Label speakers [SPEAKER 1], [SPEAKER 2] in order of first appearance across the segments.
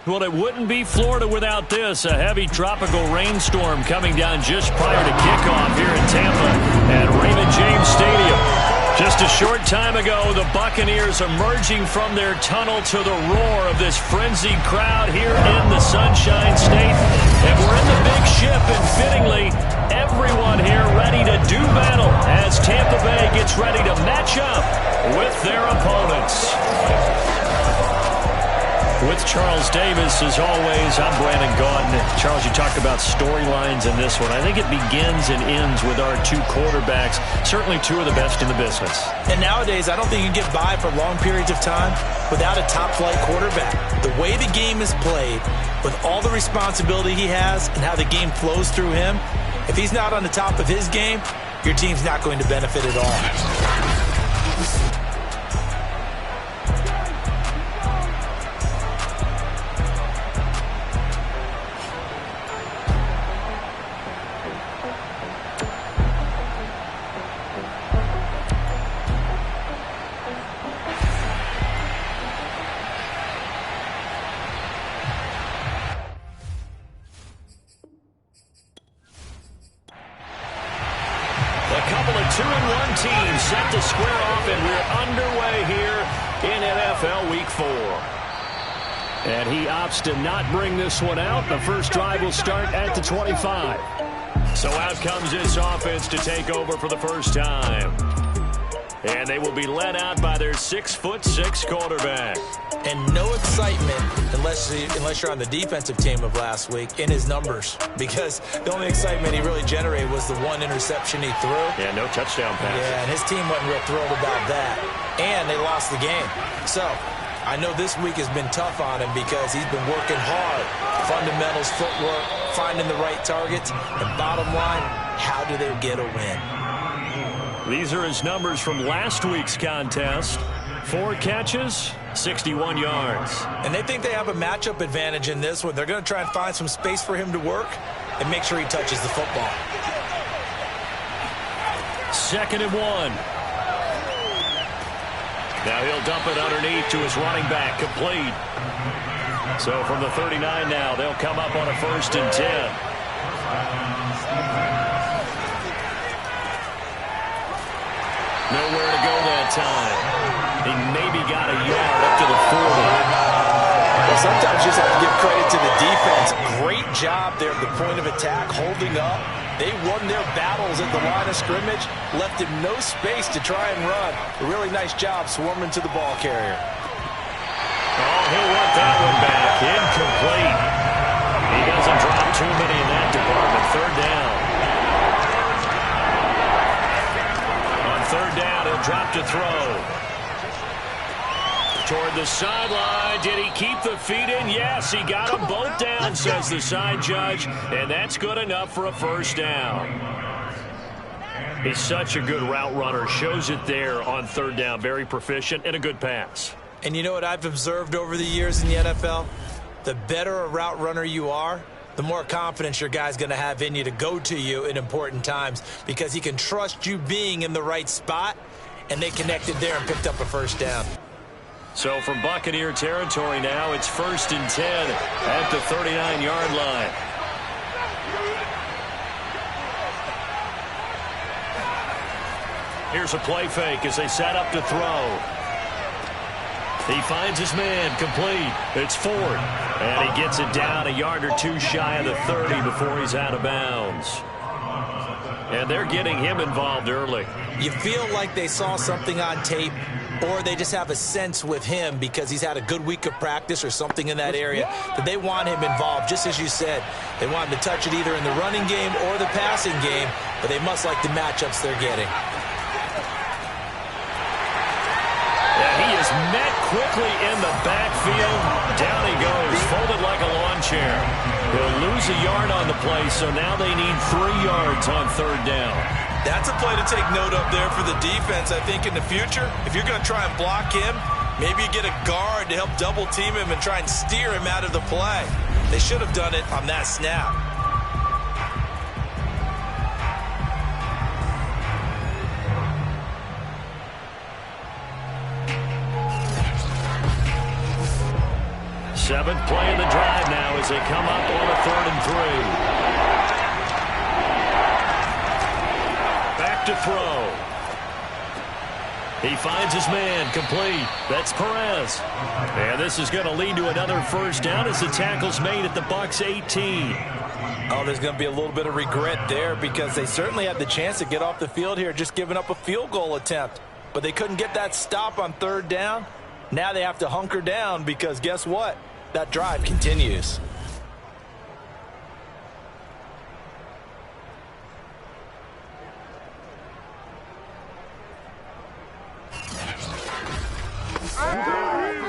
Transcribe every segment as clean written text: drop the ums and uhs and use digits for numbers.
[SPEAKER 1] Well, it wouldn't be Florida without this. A heavy tropical rainstorm coming down just prior to kickoff here in Tampa at Raymond James Stadium. Just a short time ago, the Buccaneers emerging from their tunnel to the roar of this frenzied crowd here in the Sunshine State. And we're in the big ship, and fittingly, everyone here ready to do battle as Tampa Bay gets ready to match up with their opponents. With Charles Davis, as always, I'm Brandon Gaudin. Charles, you talked about storylines in this one. I think it begins and ends with our two quarterbacks, certainly two of the best in the business.
[SPEAKER 2] And nowadays, I don't think you can get by for long periods of time without a top-flight quarterback. The way the game is played, with all the responsibility he has and how the game flows through him, if he's not on the top of his game, your team's not going to benefit at all.
[SPEAKER 1] Two-and-one teams set to square off, and we're underway here in NFL Week 4. And he opts to not bring this one out. The first drive will start at the 25. So out comes this offense to take over for the first time. And they will be led out by their 6'6" quarterback.
[SPEAKER 2] And no excitement unless you're on the defensive team of last week in his numbers, because the only excitement he really generated was the one interception he threw.
[SPEAKER 1] Yeah, no touchdown pass.
[SPEAKER 2] Yeah, and his team wasn't real thrilled about that. And they lost the game. So I know this week has been tough on him because he's been working hard. Fundamentals, footwork, finding the right targets. And bottom line, how do they get a win?
[SPEAKER 1] These are his numbers from last week's contest. 4 catches, 61 yards.
[SPEAKER 2] And they think they have a matchup advantage in this one. They're going to try and find some space for him to work and make sure he touches the football.
[SPEAKER 1] 2nd and 1. Now he'll dump it underneath to his running back, complete. So from the 39 now, they'll come up on a 1st and 10. Nowhere to go that time. He maybe got a yard up to the 40.
[SPEAKER 2] Well, sometimes you just have to give credit to the defense. Great job there at the point of attack, holding up. They won their battles at the line of scrimmage, left him no space to try and run. A really nice job swarming to the ball carrier.
[SPEAKER 1] Oh, he'll want that one back. Incomplete. He doesn't drop too many in that department. 3rd down. On 3rd down, he'll drop to throw. Toward the sideline. Did he keep the feet in? Yes, he got them both down, says the side judge. And that's good enough for a 1st down. He's such a good route runner. Shows it there on 3rd down. Very proficient and a good pass.
[SPEAKER 2] And you know what I've observed over the years in the NFL? The better a route runner you are, the more confidence your guy's going to have in you to go to you in important times, because he can trust you being in the right spot, and they connected there and picked up a 1st down.
[SPEAKER 1] So from Buccaneer territory now, it's 1st and 10 at the 39-yard line. Here's a play fake as they set up to throw. He finds his man, complete. It's Ford, and he gets it down a yard or two shy of the 30 before he's out of bounds. And they're getting him involved early.
[SPEAKER 2] You feel like they saw something on tape, or they just have a sense with him because he's had a good week of practice or something in that area that they want him involved. Just as you said, they want him to touch it either in the running game or the passing game, but they must like the matchups they're getting.
[SPEAKER 1] He is met quickly in the backfield. Down he goes, folded like a lawn chair. He'll lose a yard on the play, so now they need 3 yards on 3rd down.
[SPEAKER 2] That's a play to take note of there for the defense. I think in the future, if you're going to try and block him, maybe you get a guard to help double team him and try and steer him out of the play. They should have done it on that snap.
[SPEAKER 1] Seventh play of the drive now as they come up on a 3rd and 3. Back to throw. He finds his man, complete. That's Perez. And this is going to lead to another first down as the tackle's made at the Bucs 18.
[SPEAKER 2] Oh, there's going to be a little bit of regret there because they certainly had the chance to get off the field here, just giving up a field goal attempt. But they couldn't get that stop on 3rd down. Now they have to hunker down because guess what? That drive continues.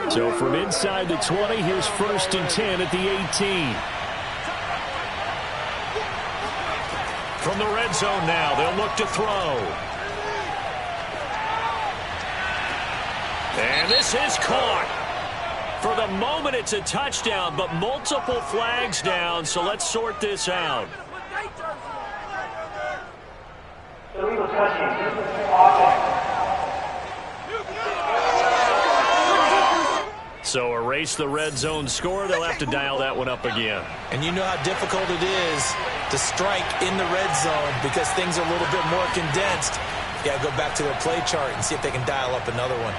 [SPEAKER 1] So from inside the 20, here's 1st and 10 at the 18. From the red zone now, they'll look to throw. And this is caught. For the moment, it's a touchdown, but multiple flags down, so let's sort this out.
[SPEAKER 3] Illegal touching. This is offense.
[SPEAKER 1] So erase the red zone score. They'll have to dial that one up again.
[SPEAKER 2] And you know how difficult it is to strike in the red zone because things are a little bit more condensed. You got to go back to their play chart and see if they can dial up another one.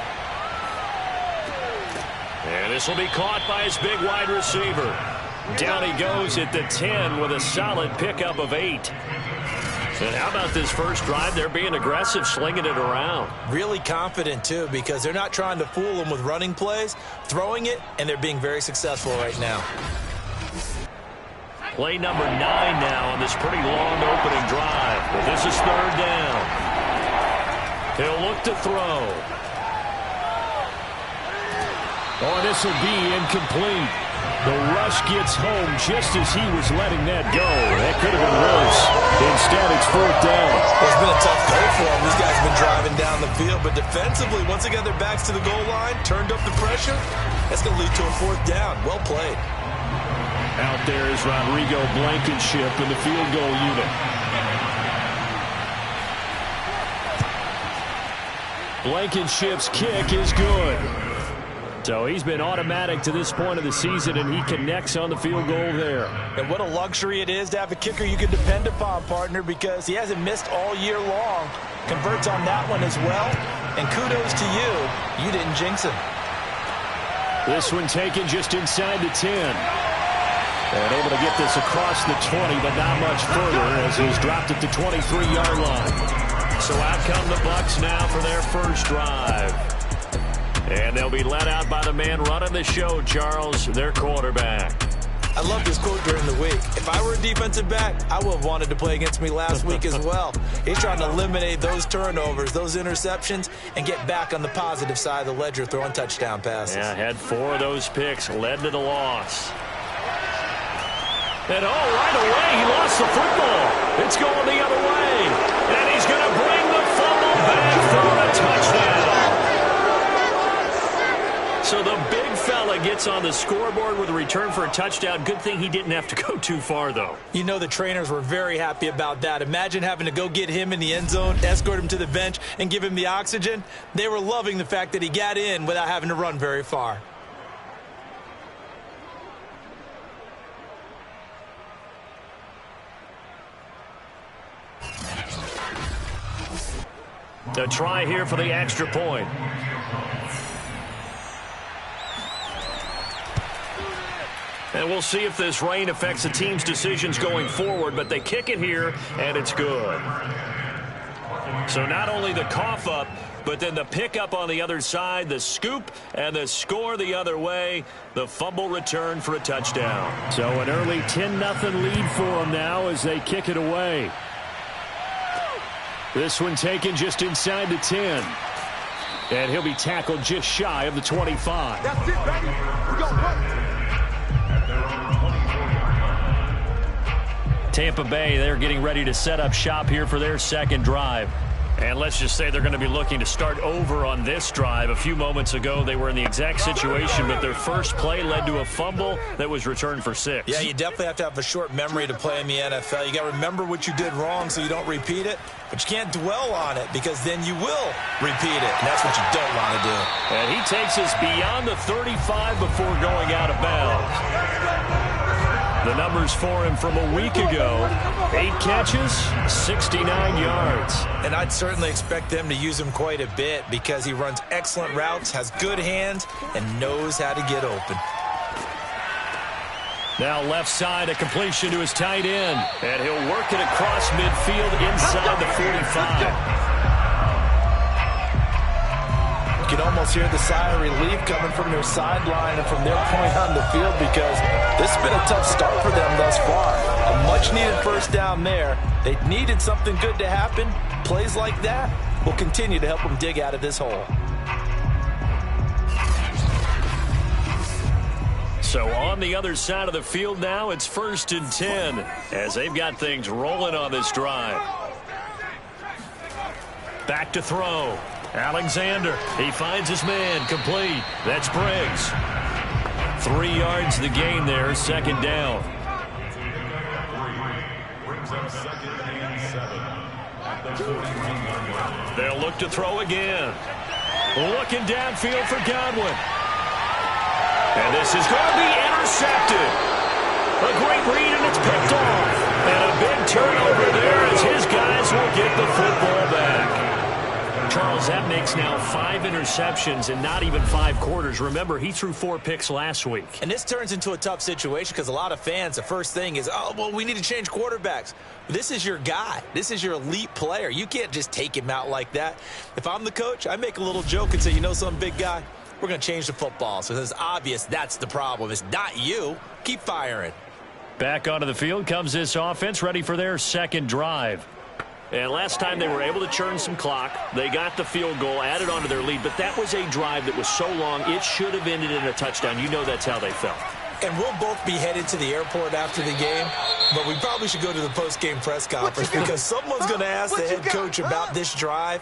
[SPEAKER 1] And this will be caught by his big wide receiver. Down he goes at the 10 with a solid pickup of 8. And how about this first drive? They're being aggressive, slinging it around.
[SPEAKER 2] Really confident, too, because they're not trying to fool them with running plays, throwing it, and they're being very successful right now.
[SPEAKER 1] Play number 9 now on this pretty long opening drive. But this is 3rd down. He'll look to throw. Oh, this will be incomplete. The rush gets home just as he was letting that go. That could have been worse. Instead, it's 4th down.
[SPEAKER 2] It's been a tough go for them. These guys have been driving down the field. But defensively, once they got their backs to the goal line, turned up the pressure, that's going to lead to a 4th down. Well played.
[SPEAKER 1] Out there is Rodrigo Blankenship in the field goal unit. Blankenship's kick is good. So he's been automatic to this point of the season, and he connects on the field goal there.
[SPEAKER 2] And what a luxury it is to have a kicker you can depend upon, partner, because he hasn't missed all year long. Converts on that one as well. And kudos to you. You didn't jinx him.
[SPEAKER 1] This one taken just inside the 10. And able to get this across the 20, but not much further as he's dropped at the 23-yard line. So out come the Bucs now for their first drive. And they'll be let out by the man running the show, Charles, their quarterback.
[SPEAKER 2] I love this quote during the week. If I were a defensive back, I would have wanted to play against me last week as well. He's trying to eliminate those turnovers, those interceptions, and get back on the positive side of the ledger throwing touchdown passes.
[SPEAKER 1] Yeah, had 4 of those picks, led to the loss. And right away, he lost the football. It's going the other way. And he's going to bring the fumble back for a touchdown. So the big fella gets on the scoreboard with a return for a touchdown. Good thing he didn't have to go too far, though.
[SPEAKER 2] You know the trainers were very happy about that. Imagine having to go get him in the end zone, escort him to the bench, and give him the oxygen. They were loving the fact that he got in without having to run very far.
[SPEAKER 1] A try here for the extra point. And we'll see if this rain affects the team's decisions going forward, but they kick it here, and it's good. So not only the cough up, but then the pickup on the other side, the scoop, and the score the other way, the fumble return for a touchdown. So an early 10-0 lead for them now as they kick it away. This one taken just inside the 10. And he'll be tackled just shy of the 25.
[SPEAKER 4] That's it, baby. We go,
[SPEAKER 1] Tampa Bay, they're getting ready to set up shop here for their second drive. And let's just say they're going to be looking to start over on this drive. A few moments ago, they were in the exact situation, but their first play led to a fumble that was returned for 6.
[SPEAKER 2] Yeah, you definitely have to have a short memory to play in the NFL. You got to remember what you did wrong so you don't repeat it, but you can't dwell on it because then you will repeat it, and that's what you don't want to do.
[SPEAKER 1] And he takes us beyond the 35 before going out of bounds. The numbers for him from a week ago: 8 catches, 69 yards.
[SPEAKER 2] And I'd certainly expect them to use him quite a bit because he runs excellent routes, has good hands, and knows how to get open.
[SPEAKER 1] Now left side, a completion to his tight end. And he'll work it across midfield inside the 45.
[SPEAKER 2] You can almost hear the sigh of relief coming from their sideline and from their point on the field because this has been a tough start for them thus far. A much-needed first down there. They needed something good to happen. Plays like that will continue to help them dig out of this hole.
[SPEAKER 1] So on the other side of the field now, it's 1st and 10 as they've got things rolling on this drive. Back to throw. Alexander, he finds his man, complete. That's Briggs. 3 yards the gain there, 2nd down. They'll look to throw again. Looking downfield for Godwin. And this is going to be intercepted. A great read, and it's picked off. And a big turnover there as his guys will get the football back. Charles, that makes now 5 interceptions in not even 5 quarters. Remember, he threw 4 picks last week.
[SPEAKER 2] And this turns into a tough situation because a lot of fans, the first thing is, oh, well, we need to change quarterbacks. This is your guy. This is your elite player. You can't just take him out like that. If I'm the coach, I make a little joke and say, you know something, big guy? We're going to change the football. So it's obvious that's the problem. It's not you. Keep firing.
[SPEAKER 1] Back onto the field comes this offense, ready for their 2nd drive. And last time they were able to churn some clock. They got the field goal, added onto their lead, but that was a drive that was so long, it should have ended in a touchdown. You know that's how they felt.
[SPEAKER 2] And we'll both be headed to the airport after the game, but we probably should go to the post-game press conference because someone's going to ask the head coach about this drive,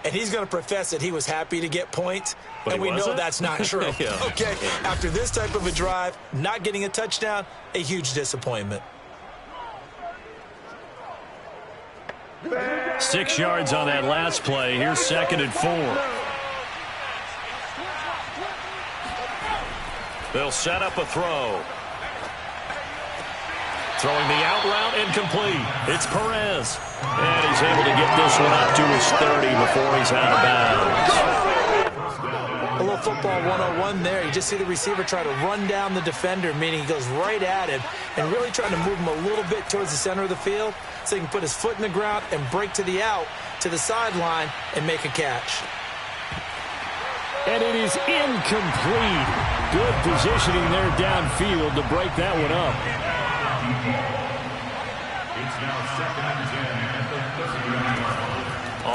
[SPEAKER 2] and he's going to profess that he was happy to get points, and we know that's not true.
[SPEAKER 1] Yeah.
[SPEAKER 2] Okay, after this type of a drive, not getting a touchdown, a huge disappointment.
[SPEAKER 1] 6 yards on that last play. Here's 2nd and 4. They'll set up a throw. Throwing the out route incomplete. It's Perez. And he's able to get this one up to his 30 before he's out of bounds.
[SPEAKER 2] A little football 101 there. You just see the receiver try to run down the defender, meaning he goes right at him and really trying to move him a little bit towards the center of the field so he can put his foot in the ground and break to the out, to the sideline, and make a catch.
[SPEAKER 1] And it is incomplete. Good positioning there downfield to break that one up.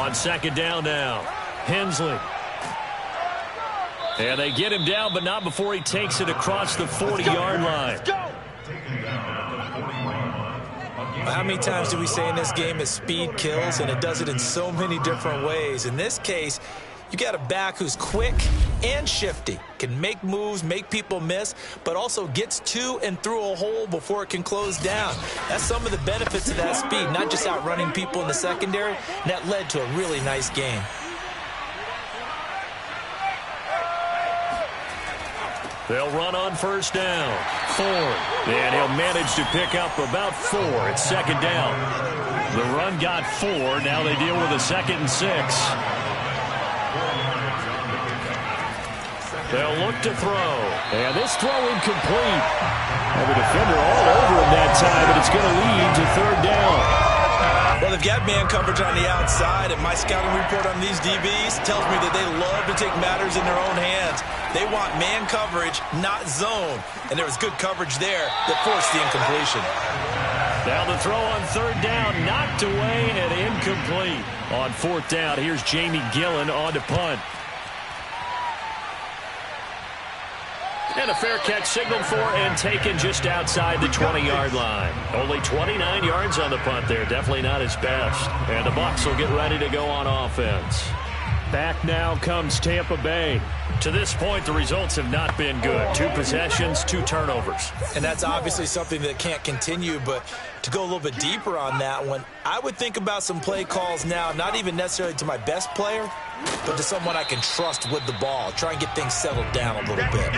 [SPEAKER 1] On 2nd down now, Hensley. And they get him down, but not before he takes it across the 40-yard line.
[SPEAKER 2] How many times do we say in this game that speed kills, and it does it in so many different ways? In this case, you got a back who's quick and shifty, can make moves, make people miss, but also gets to and through a hole before it can close down. That's some of the benefits of that speed, not just outrunning people in the secondary, and that led to a really nice game.
[SPEAKER 1] They'll run on 1st down. Ford. And he'll manage to pick up about 4. It's 2nd down. The run got 4. Now they deal with a 2nd and 6. They'll look to throw. And this throw incomplete. And the defender all over him that time, and it's going to lead to 3rd down.
[SPEAKER 2] Well, they've got man coverage on the outside, and my scouting report on these DBs tells me that they love to take matters in their own hands. They want man coverage, not zone. And there was good coverage there that forced the incompletion.
[SPEAKER 1] Now the throw on 3rd down, knocked away and incomplete. On 4th down, here's Jamie Gillen on to punt. And a fair catch signaled for and taken just outside the 20-yard line. Only 29 yards on the punt there. Definitely not his best. And the Bucs will get ready to go on offense. Back now comes Tampa Bay. To this point, the results have not been good. 2 possessions, 2 turnovers.
[SPEAKER 2] And that's obviously something that can't continue, but to go a little bit deeper on that one, I would think about some play calls now, not even necessarily to my best player, but to someone I can trust with the ball. Try and get things settled down a little bit.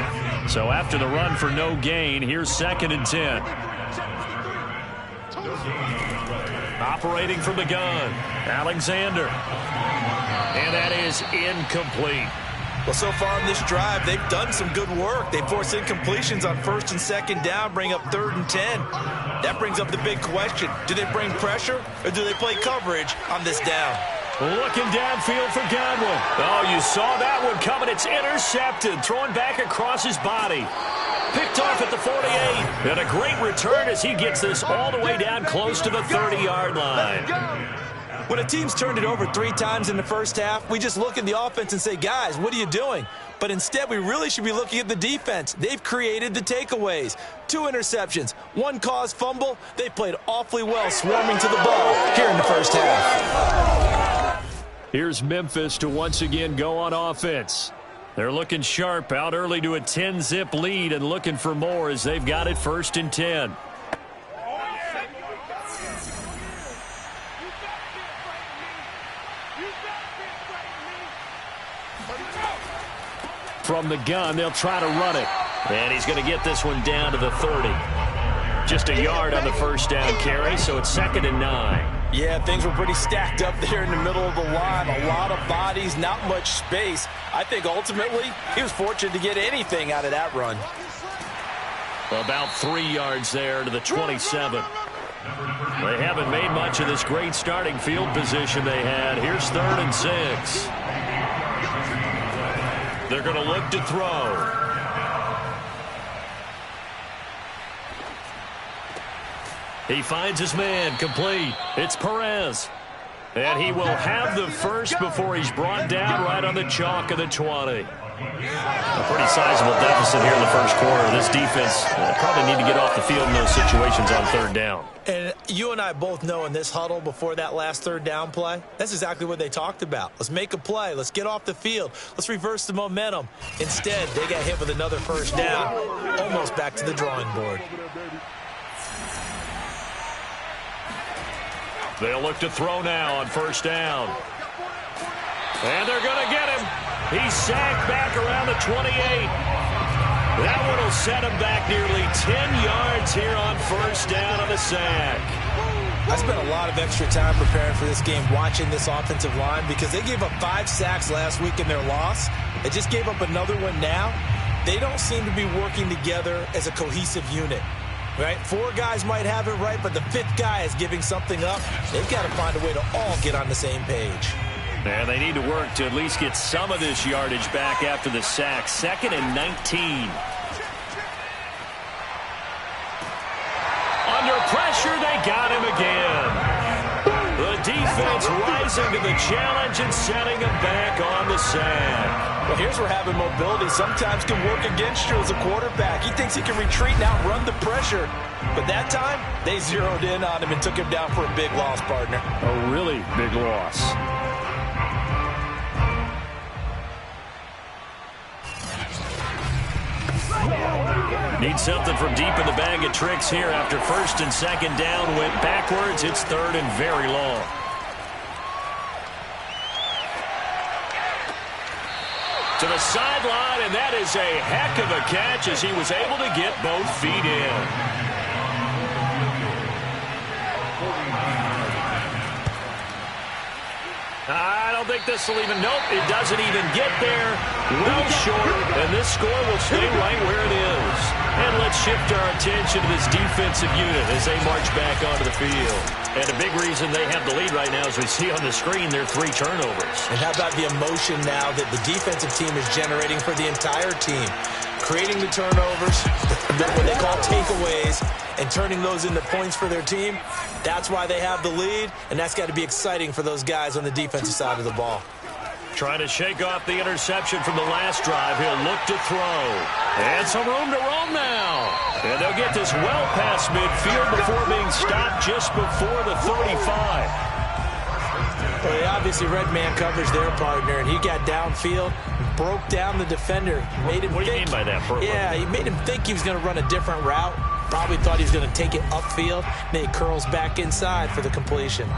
[SPEAKER 1] So after the run for no gain, here's 2nd and 10. Operating from the gun, Alexander. And that is incomplete.
[SPEAKER 2] Well, so far on this drive, they've done some good work. They force incompletions on 1st and 2nd down, bring up 3rd and 10. That brings up the big question. Do they bring pressure or do they play coverage on this down?
[SPEAKER 1] Looking downfield for Godwin. Oh, you saw that one coming. It's intercepted. Throwing back across his body. Picked off at the 48. And a great return as he gets this all the way down close to the 30-yard line.
[SPEAKER 2] When a team's turned it over 3 times in the first half, we just look at the offense and say, guys, what are you doing? But instead, we really should be looking at the defense. They've created the takeaways. 2 interceptions, 1 caused fumble. They played awfully well swarming to the ball here in the first half.
[SPEAKER 1] Here's Memphis to once again go on offense. They're looking sharp, out early to a 10-zip lead and looking for more as they've got it 1st and 10. From the gun, they'll try to run it. And he's going to get this one down to the 30. Just a yard on the first down carry, so it's 2nd and 9.
[SPEAKER 2] Yeah, things were pretty stacked up there in the middle of the line. A lot of bodies, not much space. I think ultimately he was fortunate to get anything out of that run.
[SPEAKER 1] About 3 yards there to the 27. They haven't made much of this great starting field position they had. Here's 3rd and 6. They're going to look to throw. He finds his man, complete. It's Perez. And he will have the first before he's brought down right on the chalk of the 20. A pretty sizable deficit here in the first quarter. This defense probably need to get off the field in those situations on 3rd down.
[SPEAKER 2] And you and I both know in this huddle before that last 3rd down play, that's exactly what they talked about. Let's make a play. Let's get off the field. Let's reverse the momentum. Instead, they got hit with another 1st down, almost back to the drawing board.
[SPEAKER 1] They'll look to throw now on 1st down. And they're going to get him. He's sacked back around the 28. That one will set him back nearly 10 yards here on 1st down on the sack.
[SPEAKER 2] I spent a lot of extra time preparing for this game watching this offensive line because they gave up 5 sacks last week in their loss. They just gave up another one now. They don't seem to be working together as a cohesive unit. Right? 4 guys might have it right, but the 5th guy is giving something up. They've got to find a way to all get on the same page.
[SPEAKER 1] And they need to work to at least get some of this yardage back after the sack. 2nd and 19. Under pressure, they got him again. The defense rising to the challenge and setting him back on the sack.
[SPEAKER 2] Well, here's where having mobility sometimes can work against you as a quarterback. He thinks he can retreat and outrun the pressure. But that time, they zeroed in on him and took him down for a big loss, partner.
[SPEAKER 1] A really big loss. Need something from deep in the bag of tricks here after 1st and 2nd down. Went backwards. It's 3rd and very long. To the sideline, and that is a heck of a catch as he was able to get both feet in. I don't think this will even, nope, it doesn't even get there. Well short, and this score will stay right where it is. And let's shift our attention to this defensive unit as they march back onto the field. And a big reason they have the lead right now, as we see on the screen, their 3 turnovers.
[SPEAKER 2] And how about the emotion now that the defensive team is generating for the entire team? Creating the turnovers, what they call takeaways, and turning those into points for their team. That's why they have the lead, and that's got to be exciting for those guys on the defensive side of the ball.
[SPEAKER 1] Trying to shake off the interception from the last drive. He'll look to throw. And some room to roam now. And they'll get this well past midfield before being stopped just before the 35.
[SPEAKER 2] Well, they obviously read man coverage their partner, and he got downfield, broke down the defender. Made him
[SPEAKER 1] what do you mean by that, Bert?
[SPEAKER 2] Yeah, he made him think he was going to run a different route. Probably thought he was going to take it upfield. Then he curls back inside for the completion.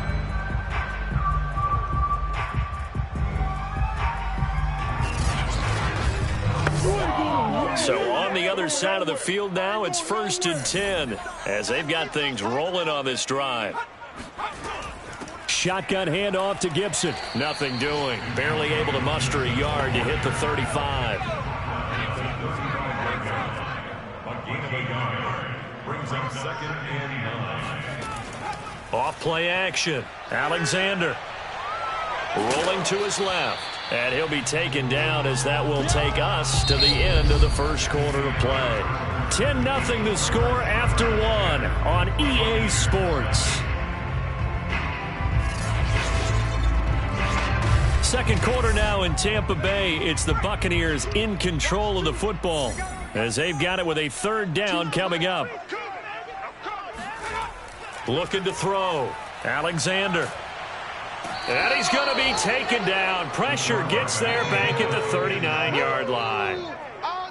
[SPEAKER 1] So on the other side of the field now, it's 1st and 10 as they've got things rolling on this drive. Shotgun handoff to Gibson. Nothing doing. Barely able to muster a yard to hit the 35. Off play action. Alexander rolling to his left. And he'll be taken down as that will take us to the end of the first quarter of play. 10-0 the score after one on EA Sports. Second quarter now in Tampa Bay. It's the Buccaneers in control of the football as they've got it with a 3rd down coming up. Looking to throw. Alexander. And he's going to be taken down. Pressure gets there back at the 39-yard line.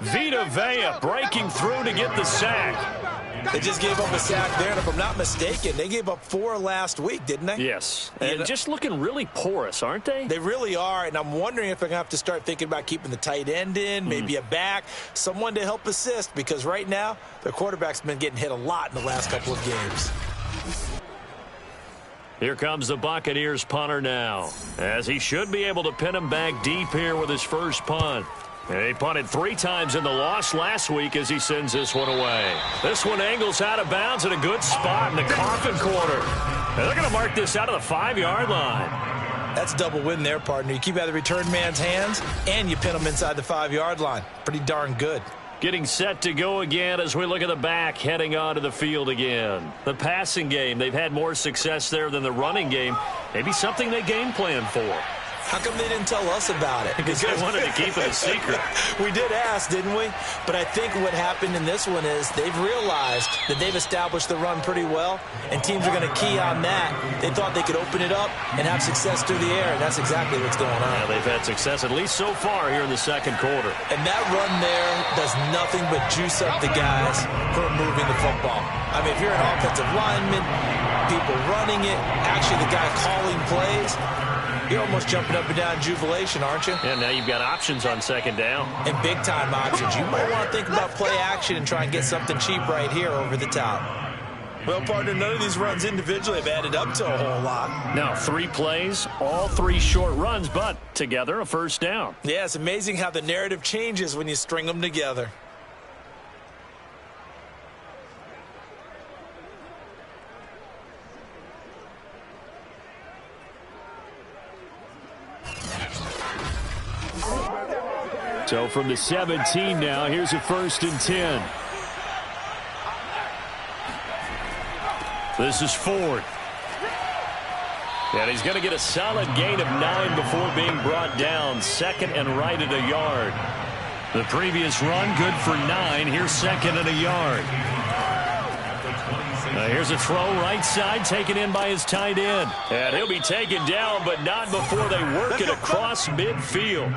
[SPEAKER 1] Vita Vea breaking through to get the sack.
[SPEAKER 2] They just gave up a sack there, and if I'm not mistaken, they gave up 4 last week, didn't they?
[SPEAKER 1] Yes, and just looking really porous, aren't they?
[SPEAKER 2] They really are, and I'm wondering if they're going to have to start thinking about keeping the tight end in, maybe a back, someone to help assist, because right now, their quarterback's been getting hit a lot in the last couple of games.
[SPEAKER 1] Here comes the Buccaneers punter now, as he should be able to pin him back deep here with his first punt. And he punted 3 times in the loss last week as he sends this one away. This one angles out of bounds at a good spot in the coffin corner. And they're going to mark this out of the 5-yard line.
[SPEAKER 2] That's a double win there, partner. You keep out of the return man's hands, and you pin him inside the 5-yard line. Pretty darn good.
[SPEAKER 1] Getting set to go again as we look at the back heading onto the field again. The passing game, they've had more success there than the running game. Maybe something they game plan for.
[SPEAKER 2] How come they didn't tell us about it?
[SPEAKER 1] Because they wanted to keep it a secret.
[SPEAKER 2] We did ask, didn't we? But I think what happened in this one is they've realized that they've established the run pretty well, and teams are going to key on that. They thought they could open it up and have success through the air, and that's exactly what's going on.
[SPEAKER 1] Yeah, they've had success, at least so far, here in the second quarter.
[SPEAKER 2] And that run there does nothing but juice up the guys who are moving the football. I mean, if you're an offensive lineman, people running it, actually the guy calling plays, you're almost jumping up and down in jubilation, aren't you?
[SPEAKER 1] Yeah, now you've got options on 2nd down.
[SPEAKER 2] And big-time options. You might want to think about play action and try and get something cheap right here over the top. Well, partner, none of these runs individually have added up to a whole lot.
[SPEAKER 1] Now, 3 plays, all 3 short runs, but together a 1st down.
[SPEAKER 2] Yeah, it's amazing how the narrative changes when you string them together.
[SPEAKER 1] So from the 17 now, here's a 1st and 10. This is Ford. And he's going to get a solid gain of 9 before being brought down. 2nd and right at a yard. The previous run, good for 9. Here's 2nd and a yard. Now here's a throw right side taken in by his tight end. And he'll be taken down, but not before they work it across midfield.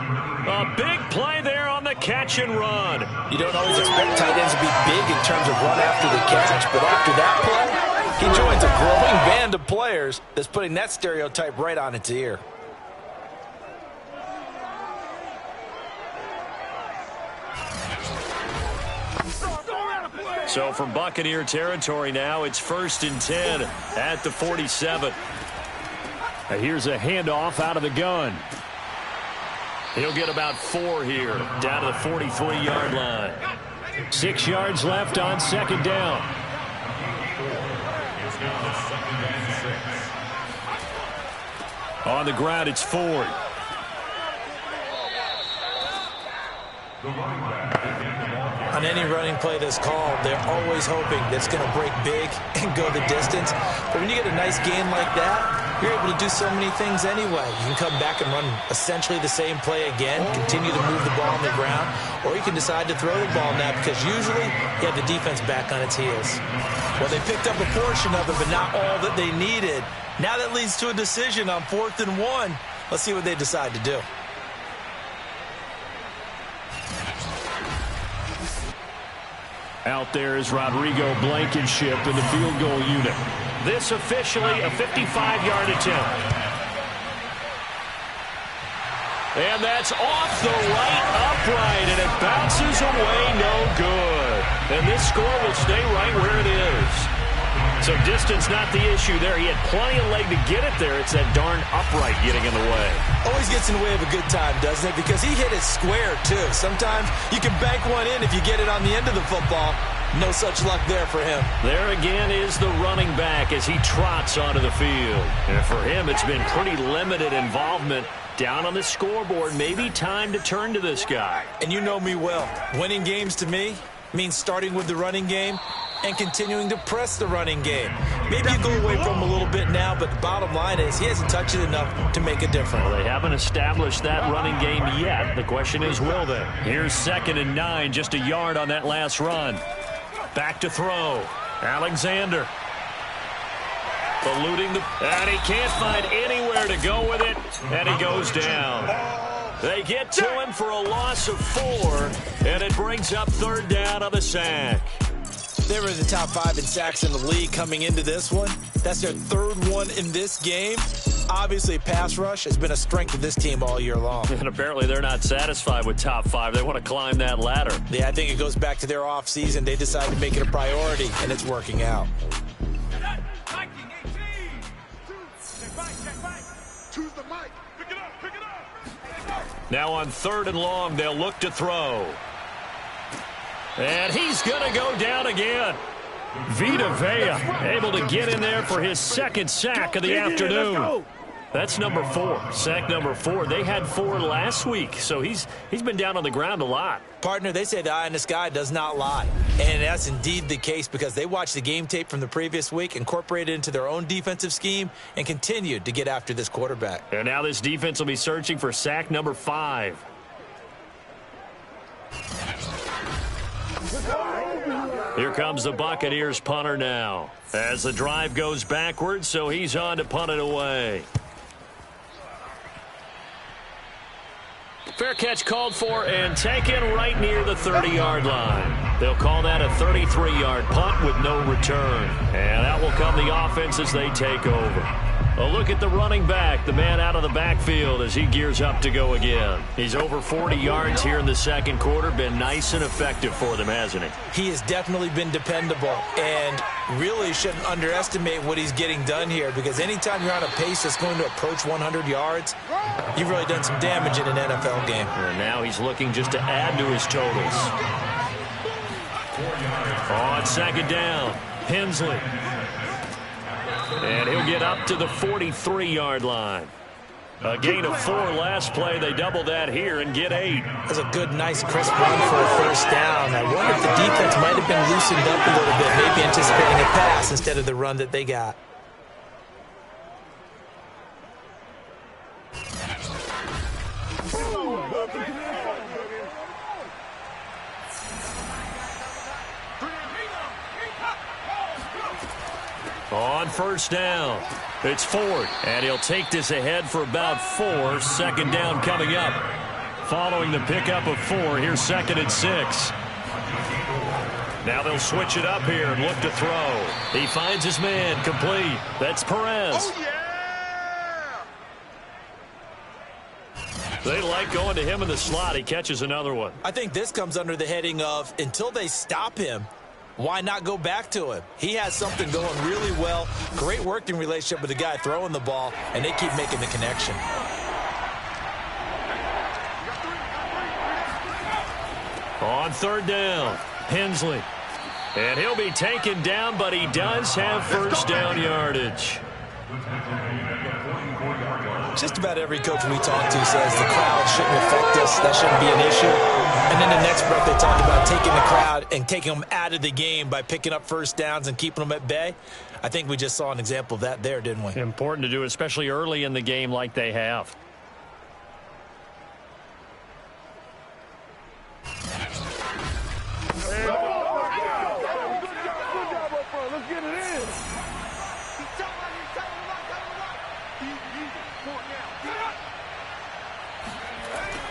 [SPEAKER 1] A big play there on the catch and run.
[SPEAKER 2] You don't always expect tight ends to be big in terms of run after the catch, but after that play, he joins a growing band of players that's putting that stereotype right on its ear.
[SPEAKER 1] So from Buccaneer territory now, it's 1st and 10 at the 47. Now here's a handoff out of the gun. He'll get about 4 here, down to the 43-yard line. 6 yards left on 2nd down. On the ground, it's Ford.
[SPEAKER 2] On any running play that's called, they're always hoping that it's going to break big and go the distance. But when you get a nice gain like that, you're able to do so many things anyway. You can come back and run essentially the same play again, continue to move the ball on the ground, or you can decide to throw the ball now because usually you have the defense back on its heels. Well, they picked up a portion of it, but not all that they needed. Now that leads to a decision on 4th and 1. Let's see what they decide to do.
[SPEAKER 1] Out there is Rodrigo Blankenship in the field goal unit. This officially a 55-yard attempt. And that's off the right upright, and it bounces away, no good. And this score will stay right where it is. So distance not the issue there. He had plenty of leg to get it there. It's that darn upright getting in the way.
[SPEAKER 2] Always gets in the way of a good time, doesn't it? Because he hit it square, too. Sometimes you can bank one in if you get it on the end of the football. No such luck there for him.
[SPEAKER 1] There again is the running back as he trots onto the field. And for him, it's been pretty limited involvement. Down on the scoreboard, maybe time to turn to this guy.
[SPEAKER 2] And you know me well. Winning games to me means starting with the running game and continuing to press the running game. Maybe you go away from him a little bit now, but the bottom line is he hasn't touched it enough to make a difference.
[SPEAKER 1] Well, they haven't established that running game yet. The question is, will they? Here's 2nd and 9, just a yard on that last run. Back to throw. Alexander. Eluding and he can't find anywhere to go with it, and he goes down. They get to him for a loss of 4, and it brings up 3rd down on the sack.
[SPEAKER 2] They were in the top 5 in sacks in the league coming into this one. That's their 3rd one in this game. Obviously, pass rush has been a strength of this team all year long.
[SPEAKER 1] And apparently they're not satisfied with top 5. They want to climb that ladder.
[SPEAKER 2] Yeah, I think it goes back to their offseason. They decided to make it a priority, and it's working out.
[SPEAKER 1] Now on 3rd and long, they'll look to throw. And he's going to go down again. Vita Vea able to get in there for his 2nd sack of the afternoon. That's number 4. Sack number 4. They had 4 last week, so he's been down on the ground a lot.
[SPEAKER 2] Partner, they say the eye in the sky does not lie. And that's indeed the case because they watched the game tape from the previous week, incorporated it into their own defensive scheme, and continued to get after this quarterback.
[SPEAKER 1] And now this defense will be searching for sack number 5. Here comes the Buccaneers punter now. As the drive goes backwards, so he's on to punt it away. Fair catch called for and taken right near the 30-yard line. They'll call that a 33-yard punt with no return. And that will come the offense as they take over. A look at the running back, the man out of the backfield as he gears up to go again. He's over 40 yards here in the 2nd quarter. Been nice and effective for them, hasn't he?
[SPEAKER 2] He has definitely been dependable and really shouldn't underestimate what he's getting done here because anytime you're on a pace that's going to approach 100 yards, you've really done some damage in an NFL game.
[SPEAKER 1] And now he's looking just to add to his totals. On 2nd down, Hensley. And he'll get up to the 43-yard line. A gain of 4 last play. They double that here and get 8.
[SPEAKER 2] That's a good, nice, crisp run for a 1st down. I wonder if the defense might have been loosened up a little bit, maybe anticipating a pass instead of the run that they got.
[SPEAKER 1] On 1st down, it's Ford, and he'll take this ahead for about 4. 2nd down coming up. Following the pickup of 4, here's 2nd and 6. Now they'll switch it up here and look to throw. He finds his man, complete. That's Perez.
[SPEAKER 4] Oh, yeah!
[SPEAKER 1] They like going to him in the slot. He catches another one.
[SPEAKER 2] I think this comes under the heading of until they stop him, why not go back to him? He has something going really well. Great working relationship with the guy throwing the ball, and they keep making the connection.
[SPEAKER 1] On 3rd down, Hensley. And he'll be taken down, but he does have 1st down yardage.
[SPEAKER 2] Just about every coach we talk to says the crowd shouldn't affect us. That shouldn't be an issue. And then the next breath they talk about taking the crowd and taking them out of the game by picking up 1st downs and keeping them at bay. I think we just saw an example of that there, didn't we?
[SPEAKER 1] Important to do, especially early in the game like they have.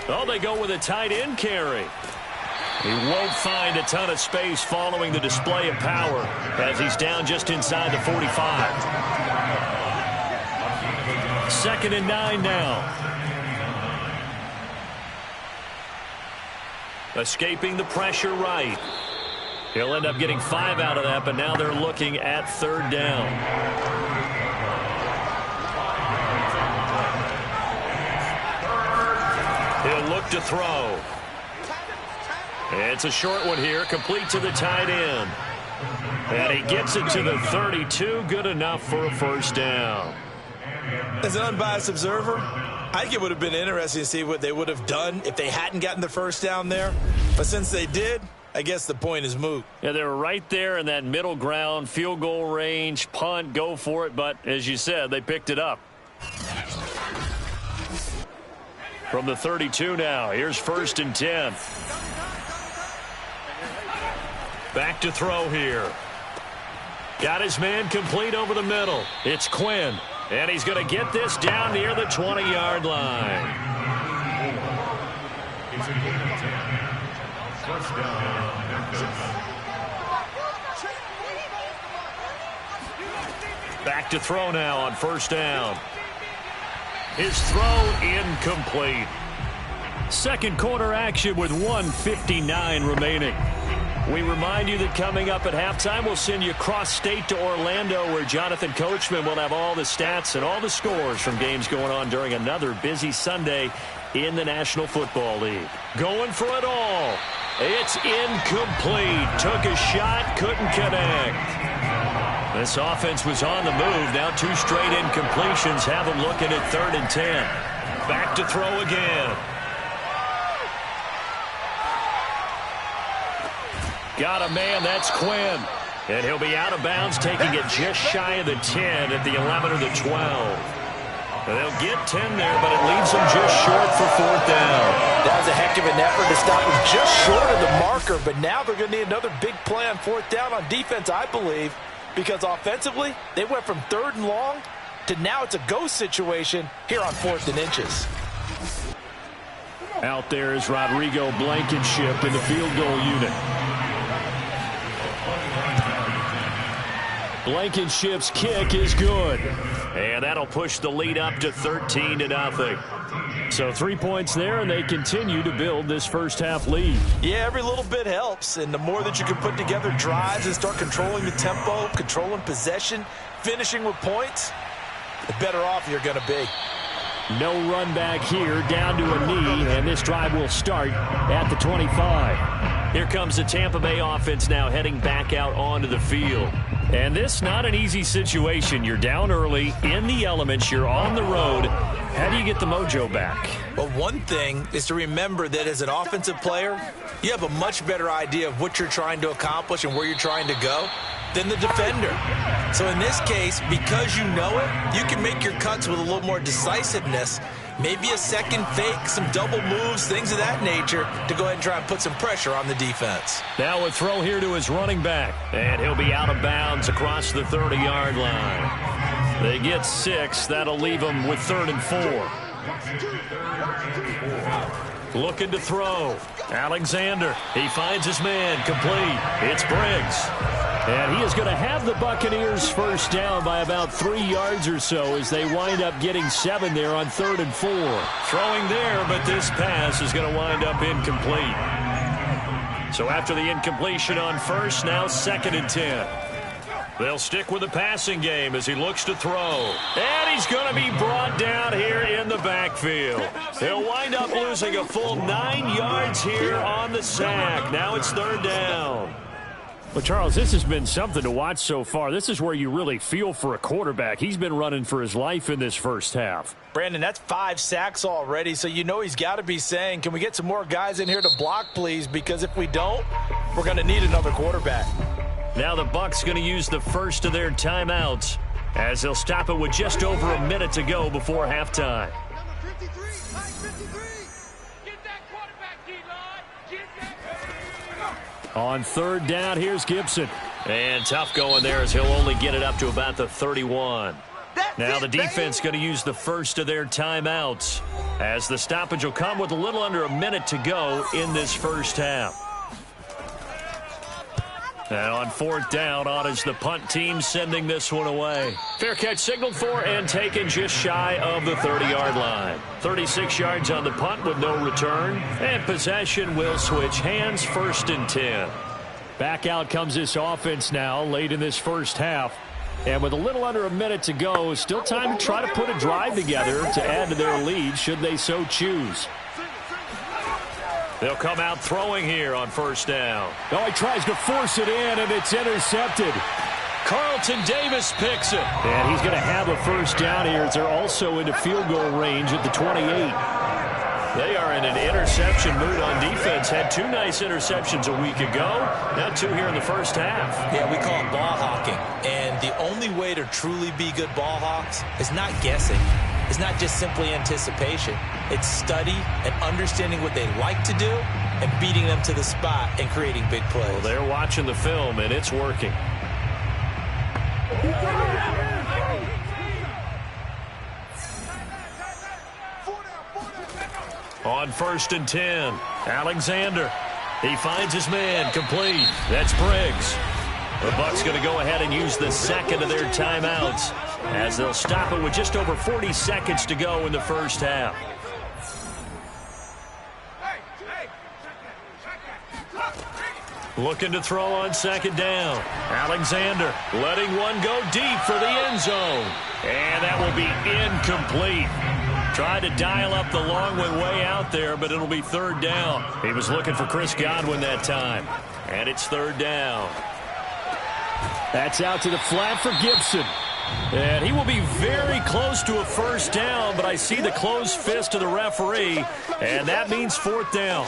[SPEAKER 1] Oh, they go with a tight end carry. He won't find a ton of space following the display of power as he's down just inside the 45. 2nd and 9 now. Escaping the pressure right. He'll end up getting 5 out of that, but now they're looking at 3rd down. He'll look to throw. It's a short one here, complete to the tight end. And he gets it to the 32, good enough for a 1st down.
[SPEAKER 2] As an unbiased observer, I think it would have been interesting to see what they would have done if they hadn't gotten the 1st down there. But since they did, I guess the point is moot.
[SPEAKER 1] Yeah, they were right there in that middle ground, field goal range, punt, go for it. But as you said, they picked it up. From the 32 now, here's 1st and 10. Back to throw here. Got his man complete over the middle. It's Quinn. And he's going to get this down near the 20-yard line. Back to throw now on 1st down. His throw incomplete. 2nd quarter action with 1:59 remaining. We remind you that coming up at halftime, we'll send you cross-state to Orlando, where Jonathan Coachman will have all the stats and all the scores from games going on during another busy Sunday in the National Football League. Going for it all. It's incomplete. Took a shot, couldn't connect. This offense was on the move. Now 2 straight incompletions have them looking at 3rd and 10. Back to throw again. Got a man, that's Quinn. And he'll be out of bounds, taking it just shy of the 10 at the 11 or the 12. And they'll get 10 there, but it leaves them just short for 4th down.
[SPEAKER 2] That was a heck of an effort to stop him just short of the marker, but now they're going to need another big play on 4th down on defense, I believe, because offensively, they went from 3rd and long to now it's a go situation here on 4th and inches.
[SPEAKER 1] Out there is Rodrigo Blankenship in the field goal unit. Blankenship's kick is good. And that'll push the lead up to 13-0. So 3 points there, and they continue to build this 1st half lead.
[SPEAKER 2] Yeah, every little bit helps. And the more that you can put together drives and start controlling the tempo, controlling possession, finishing with points, the better off you're going to be.
[SPEAKER 1] No run back here, down to a knee, and this drive will start at the 25. Here comes the Tampa Bay offense now heading back out onto the field. And this not an easy situation. You're down early, in the elements, you're on the road. How do you get the mojo back?
[SPEAKER 2] Well, one thing is to remember that as an offensive player, you have a much better idea of what you're trying to accomplish and where you're trying to go than the defender. So in this case, because you know it, you can make your cuts with a little more decisiveness. Maybe a second fake, some double moves, things of that nature to go ahead and try and put some pressure on the defense.
[SPEAKER 1] Now a throw here to his running back. And he'll be out of bounds across the 30-yard line. They get 6. That'll leave them with 3rd and 4. Looking to throw. Alexander. He finds his man. Complete. It's Briggs. And he is going to have the Buccaneers 1st down by about 3 yards or so as they wind up getting 7 there on 3rd and 4. Throwing there, but this pass is going to wind up incomplete. So after the incompletion on 1st, now 2nd and 10. They'll stick with the passing game as he looks to throw. And he's going to be brought down here in the backfield. He'll wind up losing a full 9 yards here on the sack. Now it's 3rd down. Well, Charles, this has been something to watch so far. This is where you really feel for a quarterback. He's been running for his life in this 1st half.
[SPEAKER 2] Brandon, that's 5 sacks already, so you know he's got to be saying, can we get some more guys in here to block, please? Because if we don't, we're going to need another quarterback.
[SPEAKER 1] Now the Bucs going to use the first of their timeouts as they'll stop it with just over a minute to go before halftime.
[SPEAKER 4] Number 53, Mike 53. Get that quarterback, D-line. Get that.
[SPEAKER 1] On third down, here's Gibson. And tough going there as he'll only get it up to about the 31. Now the defense going to use the first of their timeouts as the stoppage will come with a little under a minute to go in this first half. And on fourth down, on is the punt team sending this one away. Fair catch signaled for and taken just shy of the 30-yard line. 36 yards on the punt with no return. And possession will switch hands, 1st and 10. Back out comes this offense now late in this first half. And with a little under a minute to go, still time to try to put a drive together to add to their lead should they so choose. They'll come out throwing here on first down. Oh, he tries to force it in, and it's intercepted. Carlton Davis picks it. And he's going to have a first down here as they're also into field goal range at the 28. They are in an interception mood on defense. Had 2 nice interceptions a week ago. Now 2 here in the first half.
[SPEAKER 2] Yeah, we call it ball hawking. And the only way to truly be good ball hawks is not guessing. It's not just simply anticipation. It's study and understanding what they like to do and beating them to the spot and creating big plays.
[SPEAKER 1] Well, they're watching the film, and it's working. On 1st and 10, Alexander. He finds his man, complete. That's Briggs. The Bucs going to go ahead and use the second of their timeouts as they'll stop it with just over 40 seconds to go in the first half. Looking to throw on second down. Alexander letting one go deep for the end zone. And that will be incomplete. Tried to dial up the long one way out there, but it'll be third down. He was looking for Chris Godwin that time. And it's third down. That's out to the flat for Gibson. And he will be very close to a first down, but I see the closed fist of the referee, and that means fourth down.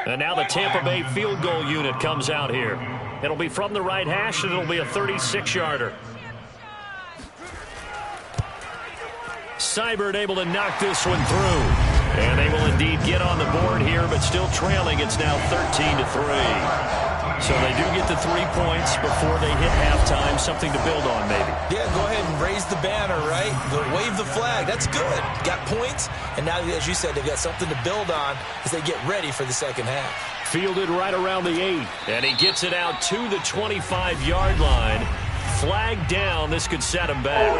[SPEAKER 1] And now the Tampa Bay field goal unit comes out here. It'll be from the right hash, and it'll be a 36-yarder. Seibert able to knock this one through. And they will indeed get on the board here, but still trailing. It's now 13-3. So they do get the 3 points before they hit halftime. Something to build on, maybe.
[SPEAKER 2] Yeah, go ahead and raise the banner, right? Go wave the flag. That's good. Got points, and now, as you said, they've got something to build on as they get ready for the second half.
[SPEAKER 1] Fielded right around the 8. And he gets it out to the 25-yard line. Flag down. This could set him back.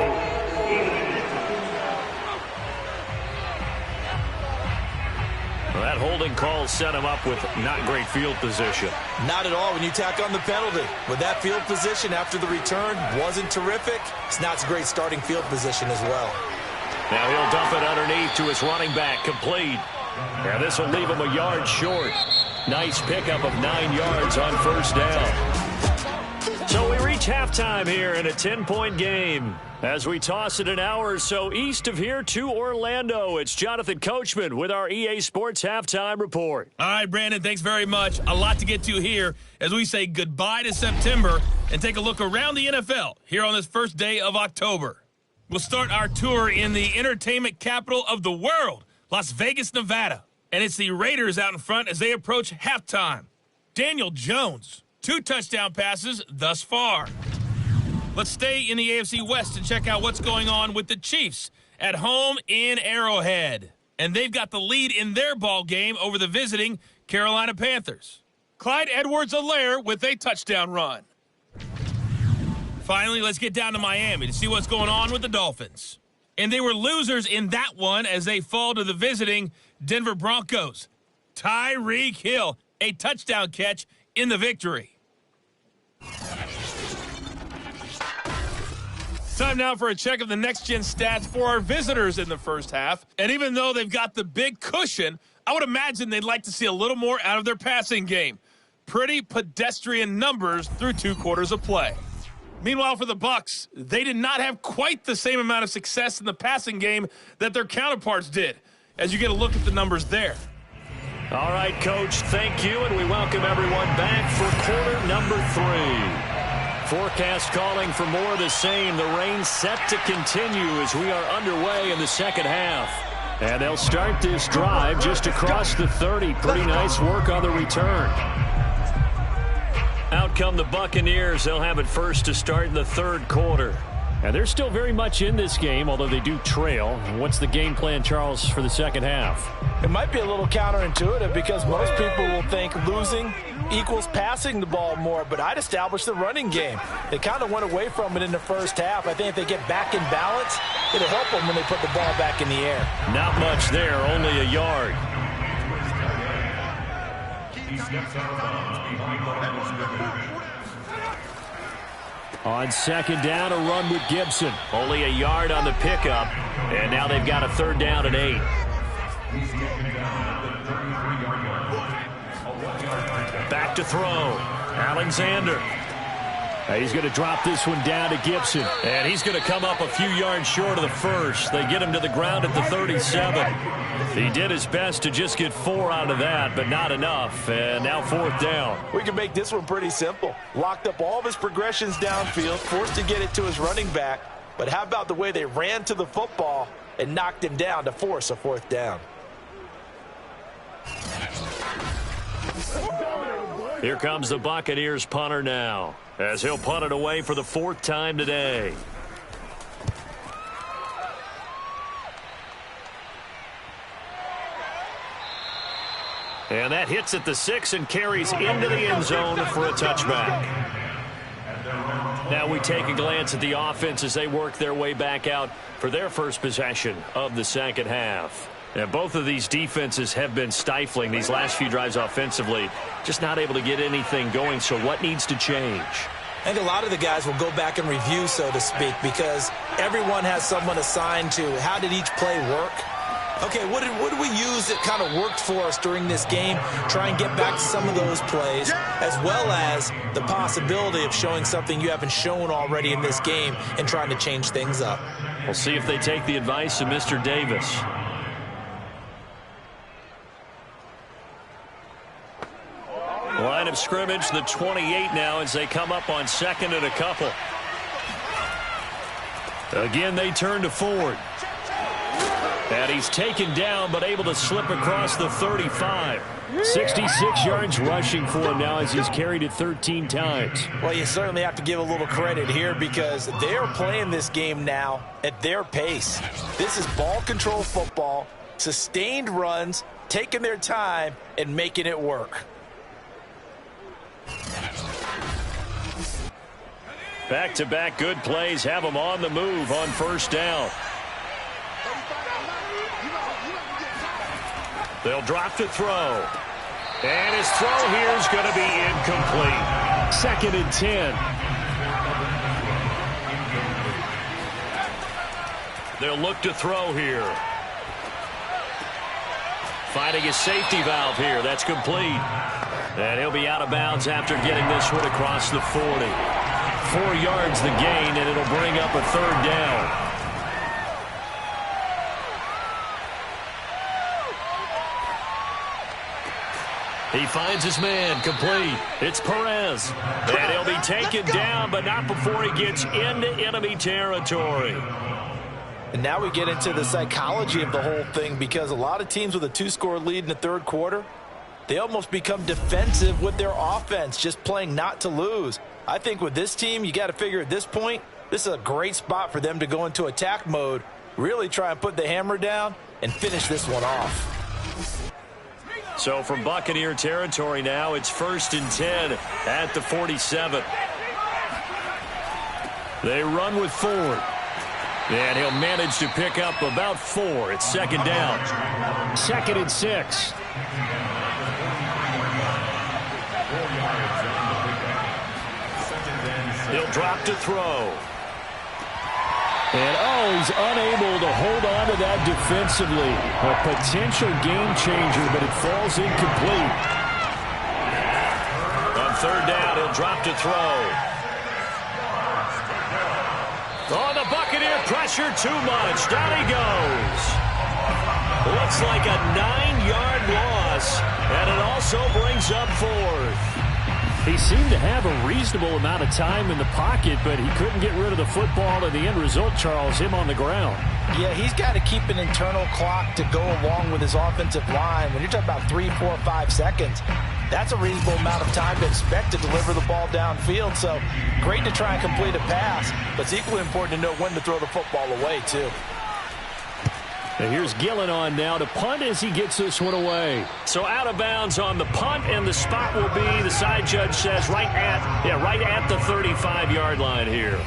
[SPEAKER 1] Well, that holding call set him up with not great field position.
[SPEAKER 2] Not at all when you tack on the penalty. With that field position after the return wasn't terrific, it's not a great starting field position as well.
[SPEAKER 1] Now he'll dump it underneath to his running back, complete. Now this will leave him a yard short. Nice pickup of 9 yards on first down. So we reach halftime here in a 10-point game. As we toss it an hour or so east of here to Orlando, it's Jonathan Coachman with our EA Sports Halftime Report.
[SPEAKER 5] All right, Brandon, thanks very much. A lot to get to here as we say goodbye to September and take a look around the NFL here on this first day of October. We'll start our tour in the entertainment capital of the world, Las Vegas, Nevada. And it's the Raiders out in front as they approach halftime. Daniel Jones, 2 touchdown passes thus far. Let's stay in the AFC West and check out what's going on with the Chiefs at home in Arrowhead. And they've got the lead in their ball game over the visiting Carolina Panthers. Clyde Edwards-Helaire with a touchdown run. Finally, let's get down to Miami to see what's going on with the Dolphins. And they were losers in that one as they fall to the visiting Denver Broncos. Tyreek Hill, a touchdown catch in the victory. Time now for a check of the next-gen stats for our visitors in the first half. And even though they've got the big cushion, I would imagine they'd like to see a little more out of their passing game. Pretty pedestrian numbers through 2 quarters of play. Meanwhile, for the Bucs, they did not have quite the same amount of success in the passing game that their counterparts did, as you get a look at the numbers there.
[SPEAKER 1] All right, Coach, thank you, and we welcome everyone back for quarter number 3. Forecast calling for more of the same. The rain set to continue as we are underway in the second half. And they'll start this drive just across the 30. Pretty nice work on the return. Out come the Buccaneers. They'll have it first to start in the third quarter. And they're still very much in this game, although they do trail. What's the game plan, Charles, for the second half?
[SPEAKER 2] It might be a little counterintuitive because most people will think losing equals passing the ball more, but I'd establish the running game. They kind of went away from it in the first half. I think if they get back in balance, it'll help them when they put the ball back in the air.
[SPEAKER 1] Not much there, only a yard. On second down, a run with Gibson. Only a yard on the pickup, and now they've got a third down and 8. Back to throw. Alexander. He's going to drop this one down to Gibson. And he's going to come up a few yards short of the first. They get him to the ground at the 37. He did his best to just get 4 out of that, but not enough. And now fourth down.
[SPEAKER 2] We can make this one pretty simple. Locked up all of his progressions downfield, forced to get it to his running back. But how about the way they ran to the football and knocked him down to force a fourth down?
[SPEAKER 1] Here comes the Buccaneers punter now, as he'll punt it away for the 4th time today. And that hits at the 6 and carries into the end zone for a touchback. Now we take a glance at the offense as they work their way back out for their first possession of the second half. And both of these defenses have been stifling these last few drives offensively, just not able to get anything going. So what needs to change?
[SPEAKER 2] I think a lot of the guys will go back and review, so to speak, because everyone has someone assigned to how did each play work. Okay, what did we use that kind of worked for us during this game? Try and get back to some of those plays, as well as the possibility of showing something you haven't shown already in this game and trying to change things up.
[SPEAKER 1] We'll see if they take the advice of Mr. Davis. Line of scrimmage, the 28 now as they come up on second and a couple. Again, they turn to Ford. And he's taken down, but able to slip across the 35. 66 yards rushing for him now as he's carried it 13 times.
[SPEAKER 2] Well, you certainly have to give a little credit here because they're playing this game now at their pace. This is ball control football, sustained runs, taking their time, and making it work.
[SPEAKER 1] Back-to-back good plays have them on the move on first down. They'll drop to throw. And his throw here is going to be incomplete. 2nd and 10. They'll look to throw here. Finding a safety valve here. That's complete. And he'll be out of bounds after getting this one across the 40. 4 yards the gain, and it'll bring up a third down. He finds his man, complete. It's Perez. And he'll be taken down, but not before he gets into enemy territory.
[SPEAKER 2] And now we get into the psychology of the whole thing because a lot of teams with a 2-score lead in the third quarter, they almost become defensive with their offense, just playing not to lose. I think with this team, you got to figure at this point, this is a great spot for them to go into attack mode, really try and put the hammer down and finish this one off.
[SPEAKER 1] So from Buccaneer territory now, it's 1st and 10 at the 47. They run with Ford. And he'll manage to pick up about 4. It's 2nd down. 2nd and 6. He'll drop to throw. And, he's unable to hold on to that defensively. A potential game changer, but it falls incomplete. On 3rd down, he'll drop to throw. Oh, the Buccaneer pressure too much. Down he goes. Looks like a 9-yard loss, and it also brings up 4th. He seemed to have a reasonable amount of time in the pocket, but he couldn't get rid of the football, and the end result, Charles, him on the ground.
[SPEAKER 2] Yeah, he's got to keep an internal clock to go along with his offensive line. When you're talking about 3, 4, 5 seconds, that's a reasonable amount of time to expect to deliver the ball downfield. So great to try and complete a pass, but it's equally important to know when to throw the football away, too.
[SPEAKER 1] And here's Gillen on now to punt as he gets this one away. So out of bounds on the punt, and the spot will be, the side judge says, right at the 35-yard line here.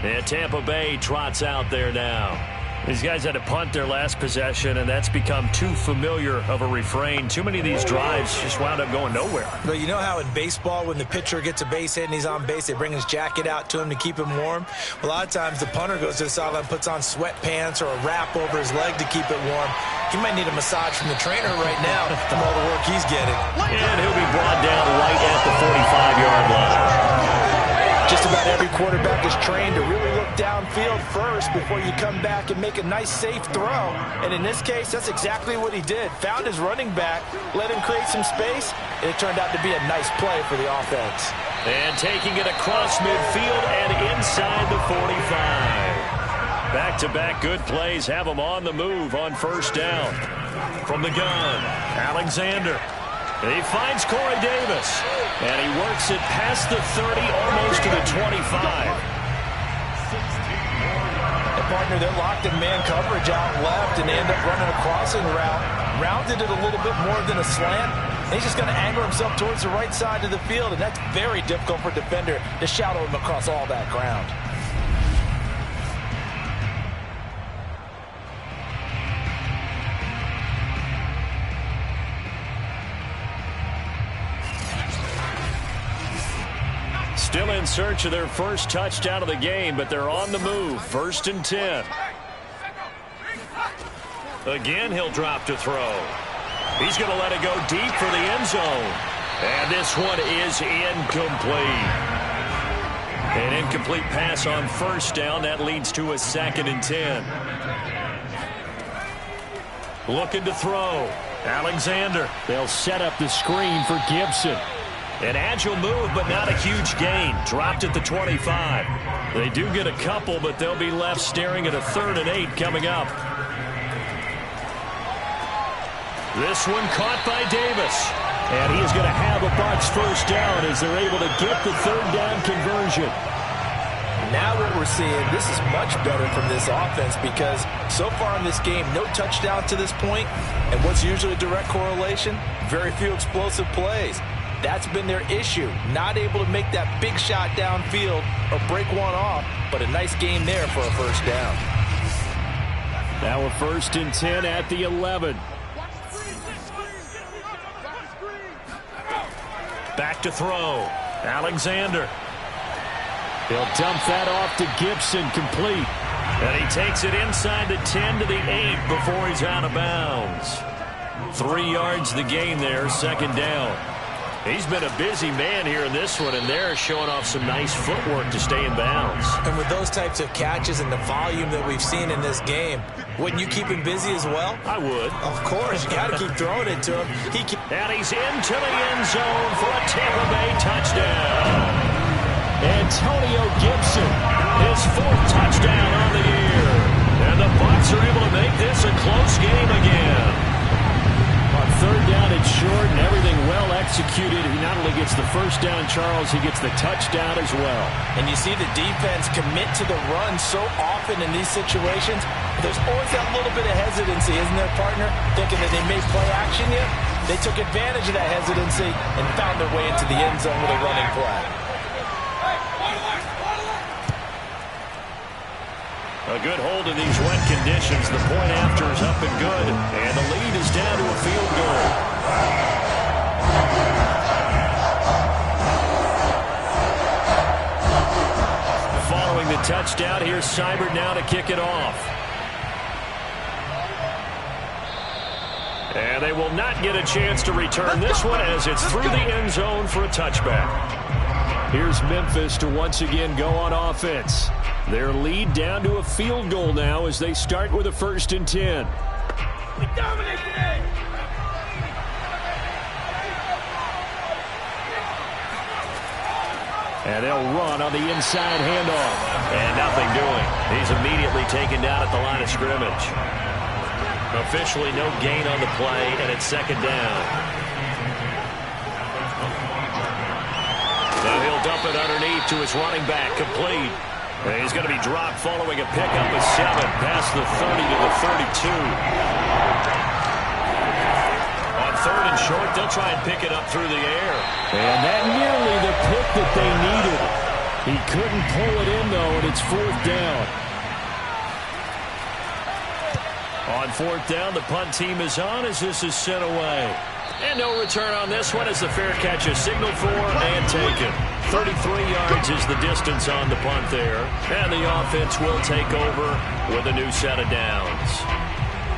[SPEAKER 1] And Tampa Bay trots out there now. These guys had to punt their last possession, and that's become too familiar of a refrain. Too many of these drives just wound up going nowhere.
[SPEAKER 2] But you know how in baseball, when the pitcher gets a base hit and he's on base, they bring his jacket out to him to keep him warm? A lot of times the punter goes to the sideline, puts on sweatpants or a wrap over his leg to keep it warm. He might need a massage from the trainer right now from all the work he's getting.
[SPEAKER 1] And he'll be brought down right at the 45-yard line.
[SPEAKER 2] Just about every quarterback is trained to really look downfield first before you come back and make a nice, safe throw. And in this case, that's exactly what he did. Found his running back, let him create some space, and it turned out to be a nice play for the offense.
[SPEAKER 1] And taking it across midfield and inside the 45. Back-to-back good plays have him on the move on first down. From the gun, Alexander. He finds Corey Davis, and he works it past the 30, almost to the 25.
[SPEAKER 2] And partner, they're locked in man coverage out left, and they end up running a crossing route. Rounded it a little bit more than a slant. And he's just going to angle himself towards the right side of the field, and that's very difficult for a defender to shadow him across all that ground.
[SPEAKER 1] Still in search of their first touchdown of the game, but they're on the move. 1st and 10. Again, he'll drop to throw. He's going to let it go deep for the end zone. And this one is incomplete. An incomplete pass on first down. That leads to a 2nd and 10. Looking to throw. Alexander. They'll set up the screen for Gibson. An agile move, but not a huge gain. Dropped at the 25. They do get a couple, but they'll be left staring at a 3rd and 8 coming up. This one caught by Davis. And he is going to have a Bucs first down as they're able to get the 3rd down conversion.
[SPEAKER 2] Now what we're seeing, this is much better from this offense because so far in this game, no touchdown to this point. And what's usually a direct correlation? Very few explosive plays. That's been their issue. Not able to make that big shot downfield or break one off, but a nice game there for a first down.
[SPEAKER 1] Now a 1st and 10 at the 11. Back to throw. Alexander. He'll dump that off to Gibson, complete. And he takes it inside the 10 to the 8 before he's out of bounds. 3 yards the gain there, 2nd down. He's been a busy man here in this one, and they're showing off some nice footwork to stay in bounds.
[SPEAKER 2] And with those types of catches and the volume that we've seen in this game, wouldn't you keep him busy as well?
[SPEAKER 1] I would.
[SPEAKER 2] Of course, you got to keep throwing it to him.
[SPEAKER 1] And he's into the end zone for a Tampa Bay touchdown. Antonio Gibson, his 4th touchdown on the year. And the Bucs are able to make this a close game again. On 3rd down and short and everything well executed. He not only gets the first down, Charles, he gets the touchdown as well.
[SPEAKER 2] And you see the defense commit to the run so often in these situations. There's always that little bit of hesitancy, isn't there, partner? Thinking that they may play action yet. They took advantage of that hesitancy and found their way into the end zone with a running play.
[SPEAKER 1] A good hold in these wet conditions. The point after is up and good. And the lead is down to a field goal. Following the touchdown, here's Seibert now to kick it off. And they will not get a chance to return this one as it's through the end zone for a touchback. Here's Memphis to once again go on offense. Their lead down to a field goal now as they start with a 1st and 10.
[SPEAKER 4] We dominate today.
[SPEAKER 1] And they'll run on the inside handoff. And nothing doing. He's immediately taken down at the line of scrimmage. Officially no gain on the play, and it's 2nd down. Now he'll dump it underneath to his running back, complete. And he's going to be dropped following a pickup of 7 past the 30 to the 32. On 3rd and short, they'll try and pick it up through the air. And that nearly the pick that they needed. He couldn't pull it in, though, and it's 4th down. On 4th down, the punt team is on as this is sent away. And no return on this one as the fair catch is signaled for and taken. 33 yards is the distance on the punt there. And the offense will take over with a new set of downs.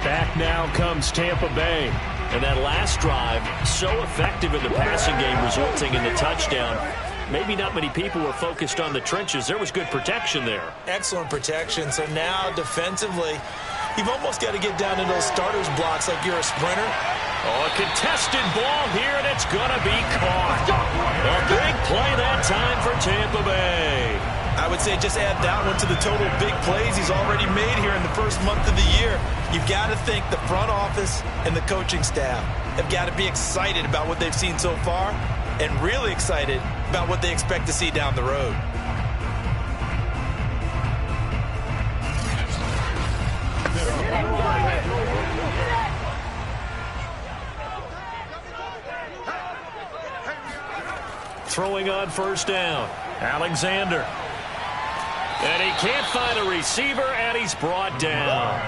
[SPEAKER 1] Back now comes Tampa Bay. And that last drive, so effective in the passing game, resulting in the touchdown. Maybe not many people were focused on the trenches. There was good protection there.
[SPEAKER 2] Excellent protection. So now defensively, you've almost got to get down to those starters blocks like you're a sprinter.
[SPEAKER 1] Oh, a contested ball here, and it's going to be caught. A big play that time for Tampa Bay.
[SPEAKER 2] I would say just add that one to the total big plays he's already made here in the first month of the year. You've got to think the front office and the coaching staff have got to be excited about what they've seen so far and really excited about what they expect to see down the road.
[SPEAKER 1] Throwing on 1st down, Alexander. And he can't find a receiver, and he's brought down.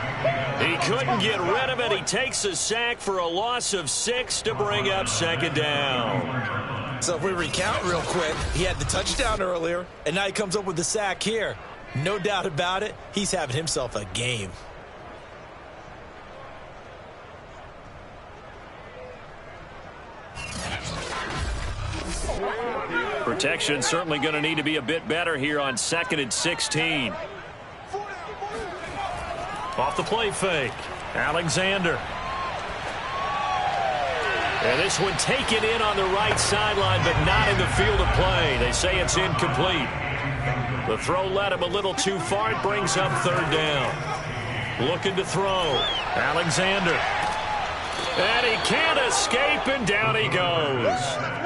[SPEAKER 1] He couldn't get rid of it. He takes a sack for a loss of 6 to bring up 2nd down.
[SPEAKER 2] So if we recount real quick, he had the touchdown earlier, and now he comes up with the sack here. No doubt about it, he's having himself a game.
[SPEAKER 1] Protection certainly going to need to be a bit better here on 2nd and 16. Off the play fake, Alexander. And this one taken in on the right sideline, but not in the field of play. They say it's incomplete. The throw led him a little too far. It brings up 3rd down. Looking to throw, Alexander. And he can't escape, and down he goes.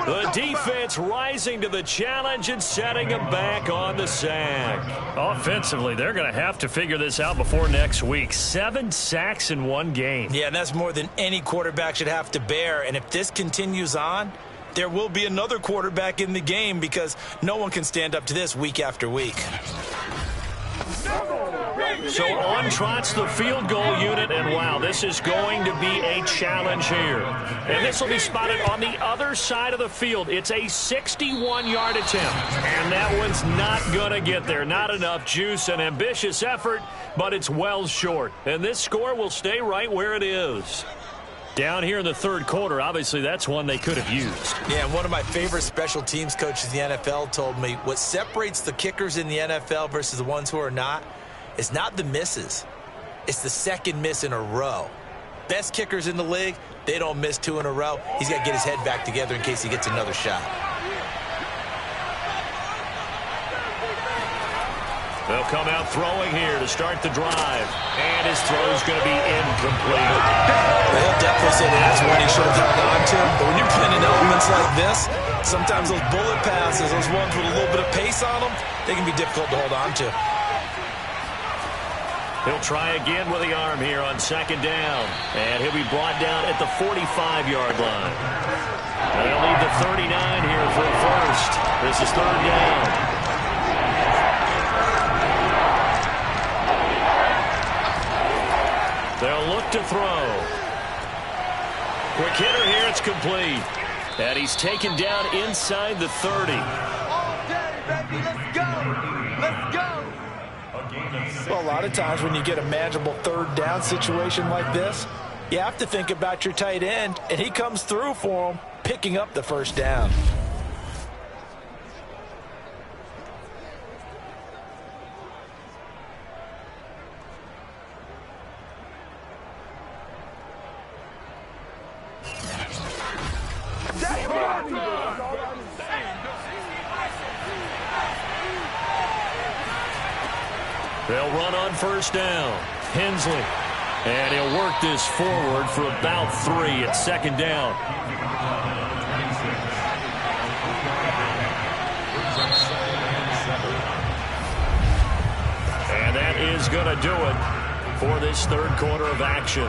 [SPEAKER 1] The defense rising to the challenge and setting him back on the sack. Offensively, they're going to have to figure this out before next week. 7 sacks in one game.
[SPEAKER 2] Yeah, and that's more than any quarterback should have to bear. And if this continues on, there will be another quarterback in the game because no one can stand up to this week after week.
[SPEAKER 1] So on trots the field goal unit, and wow, this is going to be a challenge here. And this will be spotted on the other side of the field. It's a 61-yard attempt, and that one's not going to get there. Not enough juice, an ambitious effort, but it's well short. And this score will stay right where it is. Down here in the 3rd quarter, obviously that's one they could have used.
[SPEAKER 2] Yeah, and one of my favorite special teams coaches in the NFL told me what separates the kickers in the NFL versus the ones who are not is not the misses. It's the 2nd miss in a row. Best kickers in the league, they don't miss 2 in a row. He's got to get his head back together in case he gets another shot.
[SPEAKER 1] They'll come out throwing here to start the drive. And his throw's going to be incomplete.
[SPEAKER 2] They'll definitely say that's one he should have held on to. But when you're playing in elements like this, sometimes those bullet passes, those ones with a little bit of pace on them, they can be difficult to hold on to.
[SPEAKER 1] He'll try again with the arm here on 2nd down. And he'll be brought down at the 45-yard line. They'll need the 39 here for a first. This is 3rd down. They'll look to throw. Quick hitter here, it's complete. And he's taken down inside the 30.
[SPEAKER 4] All day, baby, let's go. Let's go.
[SPEAKER 2] Well, a lot of times when you get a manageable 3rd down situation like this, you have to think about your tight end, and he comes through for him, picking up the 1st down.
[SPEAKER 1] They'll run on first down. Hensley. And he'll work this forward for about 3 at second down. And that is going to do it for this third quarter of action.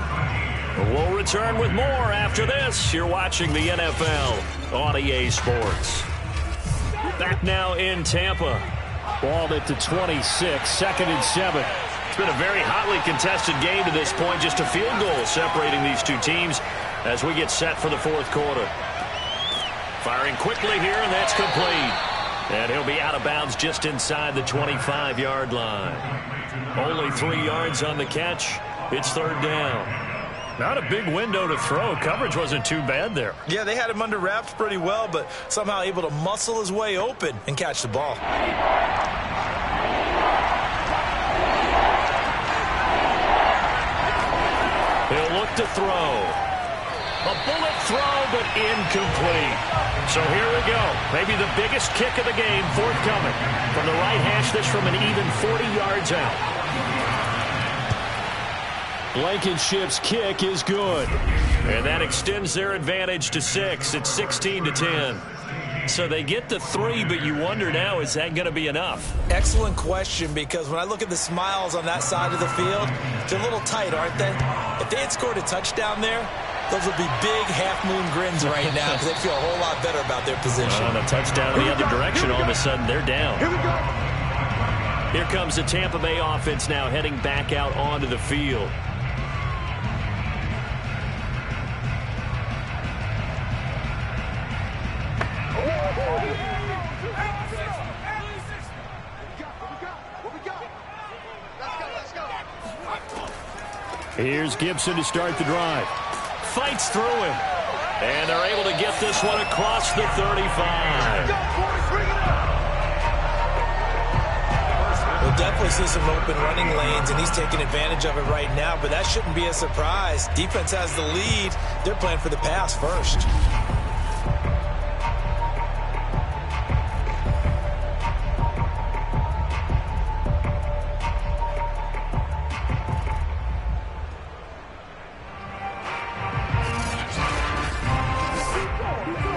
[SPEAKER 1] We'll return with more after this. You're watching the NFL on EA Sports. Back now in Tampa. Ball at the 26, 2nd and 7. It's been a very hotly contested game to this point. Just a field goal separating these two teams as we get set for the fourth quarter. Firing quickly here, and that's complete. And he'll be out of bounds just inside the 25-yard line. Only 3 yards on the catch. It's third down. Not a big window to throw. Coverage wasn't too bad there.
[SPEAKER 2] Yeah, they had him under wraps pretty well, but somehow able to muscle his way open and catch the ball.
[SPEAKER 1] He'll look to throw. A bullet throw, but incomplete. So here we go. Maybe the biggest kick of the game forthcoming. From the right hash, this from an even 40 yards out. Blankenship's kick is good. And that extends their advantage to 6. It's 16-10. So they get to 3, but you wonder now, is that going to be enough?
[SPEAKER 2] Excellent question, because when I look at the smiles on that side of the field, they're a little tight, aren't they? If they had scored a touchdown there, those would be big half-moon grins right now because they feel a whole lot better about their position.
[SPEAKER 1] On a touchdown in the other direction, all of a sudden they're down.
[SPEAKER 4] Here we go.
[SPEAKER 1] Here comes the Tampa Bay offense now heading back out onto the field. Here's Gibson to start the drive. Fights through him. And they're able to get this one across the 35.
[SPEAKER 2] We'll definitely see some open running lanes, and he's taking advantage of it right now, but that shouldn't be a surprise. Defense has the lead. They're playing for the pass first.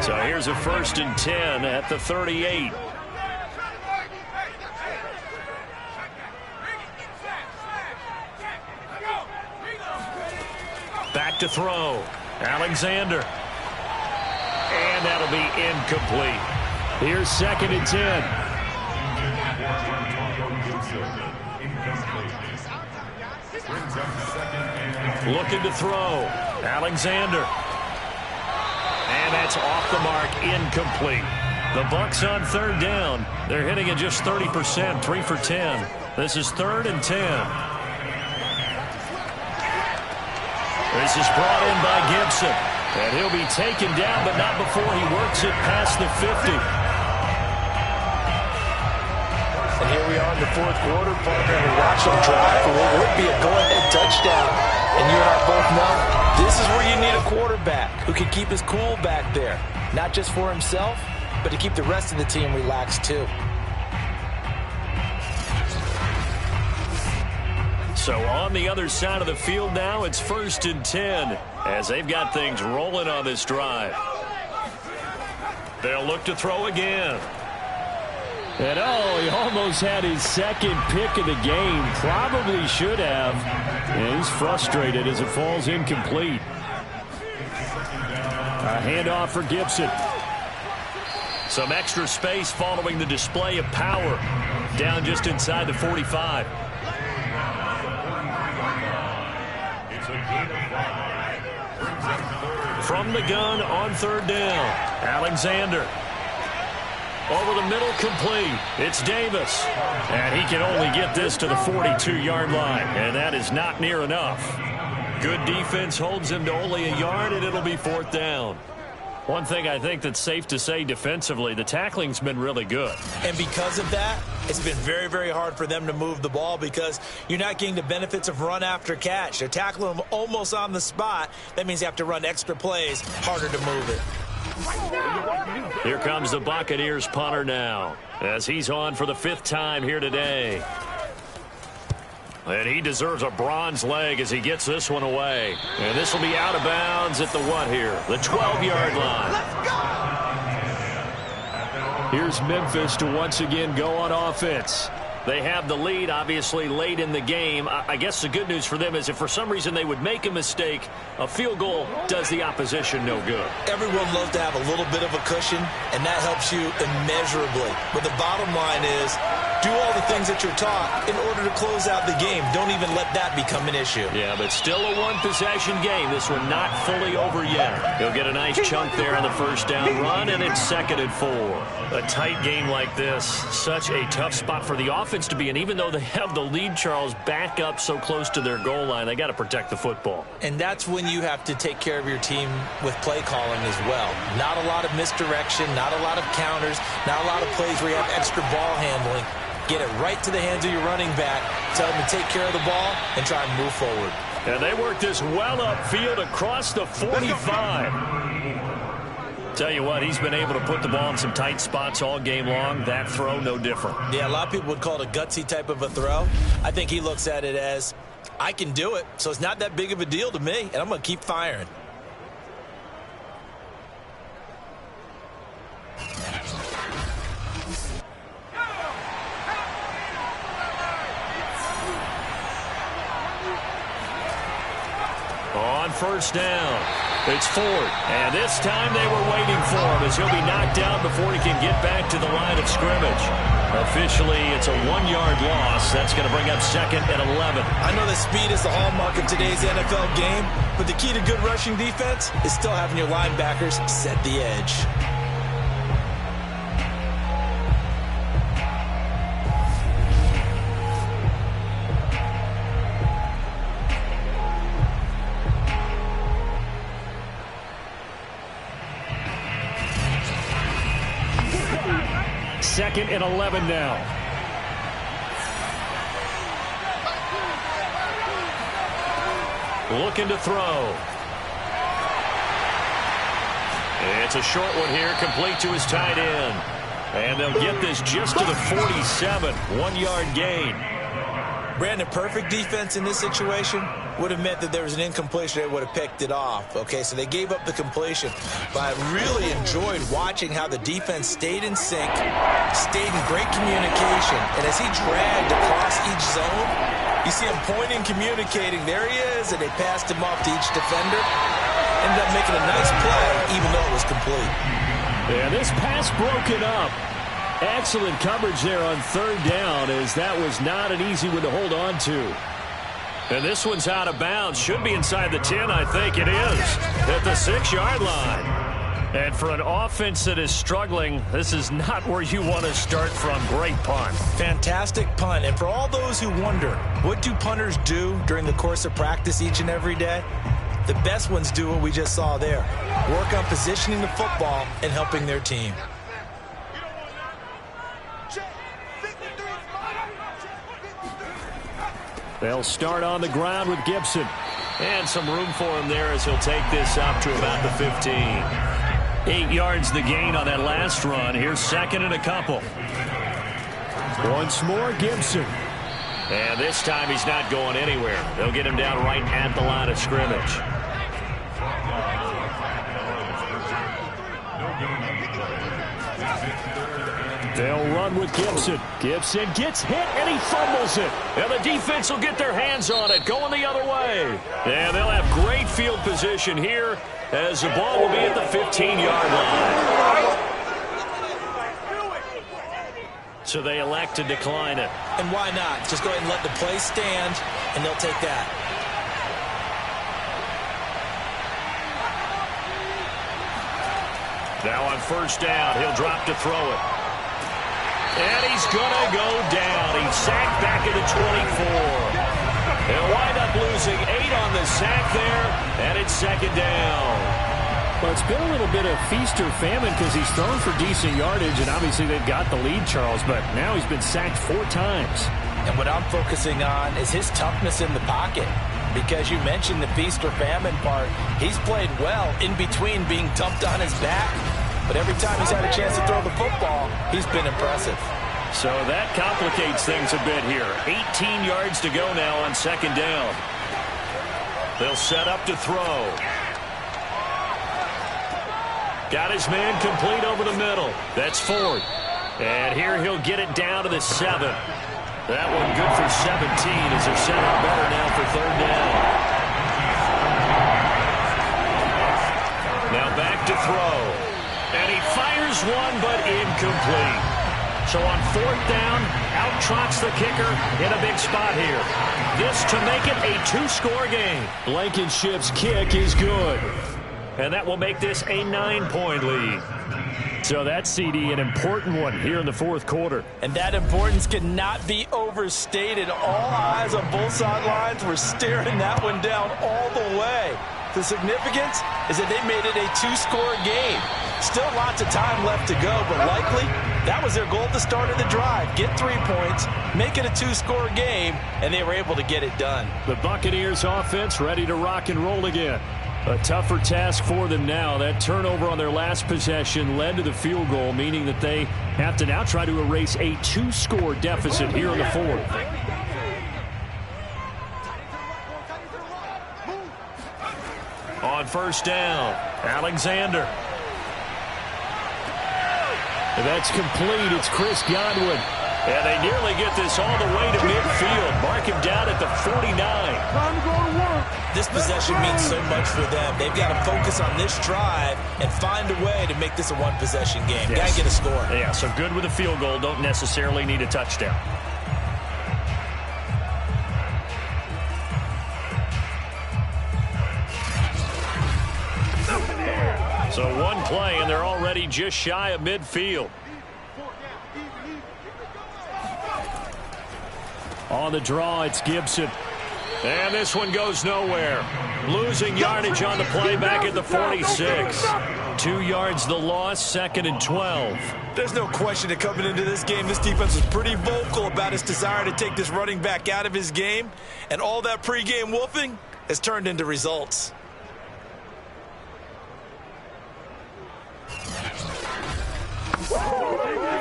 [SPEAKER 1] So here's a 1st and 10 at the 38. Back to throw. Alexander. And that'll be incomplete. Here's 2nd and 10. Looking to throw. Alexander. And that's off the mark, incomplete. The Bucs on third down. They're hitting at just 30%, 3 for 10. This is 3rd and 10. This is brought in by Gibson. And he'll be taken down, but not before he works it past the 50.
[SPEAKER 2] And here we are in the fourth quarter, partner, and watch them drive for what would be a go-ahead touchdown. And you and I both know this is where you need a quarterback who can keep his cool back there. Not just for himself, but to keep the rest of the team relaxed too.
[SPEAKER 1] So on the other side of the field now, it's 1st and 10 as they've got things rolling on this drive. They'll look to throw again. And he almost had his 2nd pick of the game. Probably should have. And he's frustrated as it falls incomplete. A handoff for Gibson. Some extra space following the display of power. Down just inside the 45. From the gun on 3rd down. Alexander. Over the middle, complete. It's Davis. And he can only get this to the 42-yard line. And that is not near enough. Good defense holds him to only a yard, and it'll be 4th down. One thing I think that's safe to say defensively, the tackling's been really good.
[SPEAKER 2] And because of that, it's been very, very hard for them to move the ball because you're not getting the benefits of run after catch. They're tackling them almost on the spot. That means you have to run extra plays, harder to move it.
[SPEAKER 1] Here comes the Buccaneers punter now as he's on for the 5th time here today. And he deserves a bronze leg as he gets this one away. And this will be out of bounds at the what here? The 12-yard line.
[SPEAKER 4] Let's go!
[SPEAKER 1] Here's Memphis to once again go on offense. They have the lead, obviously, late in the game. I guess the good news for them is if for some reason they would make a mistake, a field goal does the opposition no good.
[SPEAKER 2] Everyone loves to have a little bit of a cushion, and that helps you immeasurably. But the bottom line is, do all the things that you're taught in order to close out the game. Don't even let that become an issue.
[SPEAKER 1] Yeah, but still a one-possession game. This one not fully over yet. He'll get a nice chunk there on the first down run, and it's 2nd and 4. A tight game like this, such a tough spot for the offense to be in. Even though they have the lead, Charles, back up so close to their goal line, they got to protect the football.
[SPEAKER 2] And that's when you have to take care of your team with play calling as well. Not a lot of misdirection, not a lot of counters, not a lot of plays where you have extra ball handling. Get it right to the hands of your running back. Tell them to take care of the ball and try and move forward.
[SPEAKER 1] And they work this well upfield across the 45. Tell you what, he's been able to put the ball in some tight spots all game long. That throw, no different.
[SPEAKER 2] Yeah, a lot of people would call it a gutsy type of a throw. I think he looks at it as, I can do it, so it's not that big of a deal to me, and I'm going to keep firing.
[SPEAKER 1] On first down, it's Ford. And this time they were waiting for him as he'll be knocked down before he can get back to the line of scrimmage. Officially, it's a 1-yard loss. That's going to bring up 2nd and 11.
[SPEAKER 2] I know that speed is the hallmark of today's NFL game, but the key to good rushing defense is still having your linebackers set the edge.
[SPEAKER 1] Second and 11 now. Looking to throw. It's a short one here, complete to his tight end. And they'll get this just to the 47. 1-yard gain.
[SPEAKER 2] Brandon, perfect defense in this situation would have meant that there was an incompletion. They would have picked it off. Okay, so they gave up the completion. But I really enjoyed watching how the defense stayed in sync, stayed in great communication. And as he dragged across each zone, you see him pointing, communicating. There he is, and they passed him off to each defender. Ended up making a nice play, even though it was complete.
[SPEAKER 1] Yeah, this pass broken up. Excellent coverage there on 3rd down, as that was not an easy one to hold on to. And this one's out of bounds. Should be inside the 10, I think it is. At the 6-yard line. And for an offense that is struggling, this is not where you want to start from. Great punt.
[SPEAKER 2] Fantastic punt. And for all those who wonder, what do punters do during the course of practice each and every day? The best ones do what we just saw there. Work on positioning the football and helping their team.
[SPEAKER 1] They'll start on the ground with Gibson. And some room for him there as he'll take this up to about the 15. 8 yards the gain on that last run. Here's 2nd and a couple. Once more, Gibson. And this time he's not going anywhere. They'll get him down right at the line of scrimmage. They'll run with Gibson. Gibson gets hit, and he fumbles it. And the defense will get their hands on it, going the other way. And they'll have great field position here as the ball will be at the 15-yard line. So they elect to decline it.
[SPEAKER 2] And why not? Just go ahead and let the play stand, and they'll take that.
[SPEAKER 1] Now on first down, he'll drop to throw it. And he's going to go down. He's sacked back at the 24. They'll wind up losing 8 on the sack there, and it's 2nd down.
[SPEAKER 6] Well, it's been a little bit of feast or famine because he's thrown for decent yardage, and obviously they've got the lead, Charles, but now he's been sacked 4 times.
[SPEAKER 2] And what I'm focusing on is his toughness in the pocket. Because you mentioned the feast or famine part. He's played well in between being dumped on his back. But every time he's had a chance to throw the football, he's been impressive.
[SPEAKER 1] So that complicates things a bit here. 18 yards to go now on second down. They'll set up to throw. Got his man complete over the middle. That's Ford. And here he'll get it down to the 7. That one good for 17 as they're set up better now for third down. Now back to throw. And he fires one, but incomplete. So on fourth down, out trots the kicker in a big spot here. This to make it a 2-score game.
[SPEAKER 6] Blankenship's kick is good.
[SPEAKER 1] And that will make this a 9-point lead.
[SPEAKER 6] So that's, CD, an important one here in the fourth quarter.
[SPEAKER 2] And that importance cannot be overstated. All eyes on both sidelines were staring that one down all the way. The significance is that they made it a 2-score game. Still lots of time left to go, but likely that was their goal at the start of the drive. Get 3 points, make it a 2-score game, and they were able to get it done.
[SPEAKER 6] The Buccaneers offense ready to rock and roll again. A tougher task for them now. That turnover on their last possession led to the field goal, meaning that they have to now try to erase a 2-score deficit here in the fourth.
[SPEAKER 1] On first down, Alexander.
[SPEAKER 6] That's complete. It's Chris Godwin.
[SPEAKER 1] And they nearly get this all the way to midfield. Mark him down at the 49.
[SPEAKER 4] Time to go to work.
[SPEAKER 2] This possession means so much for them. They've got to focus on this drive and find a way to make this a one-possession game.
[SPEAKER 1] Yes.
[SPEAKER 2] Got to get a score.
[SPEAKER 1] Yeah, so good with a field goal. Don't necessarily need a touchdown. So one play, and they're already just shy of midfield.
[SPEAKER 6] On the draw, it's Gibson.
[SPEAKER 1] And this one goes nowhere. Losing yardage on the play back at the 46. 2 yards the loss, 2nd and 12.
[SPEAKER 2] There's no question that coming into this game, this defense was pretty vocal about its desire to take this running back out of his game. And all that pregame wolfing has turned into results.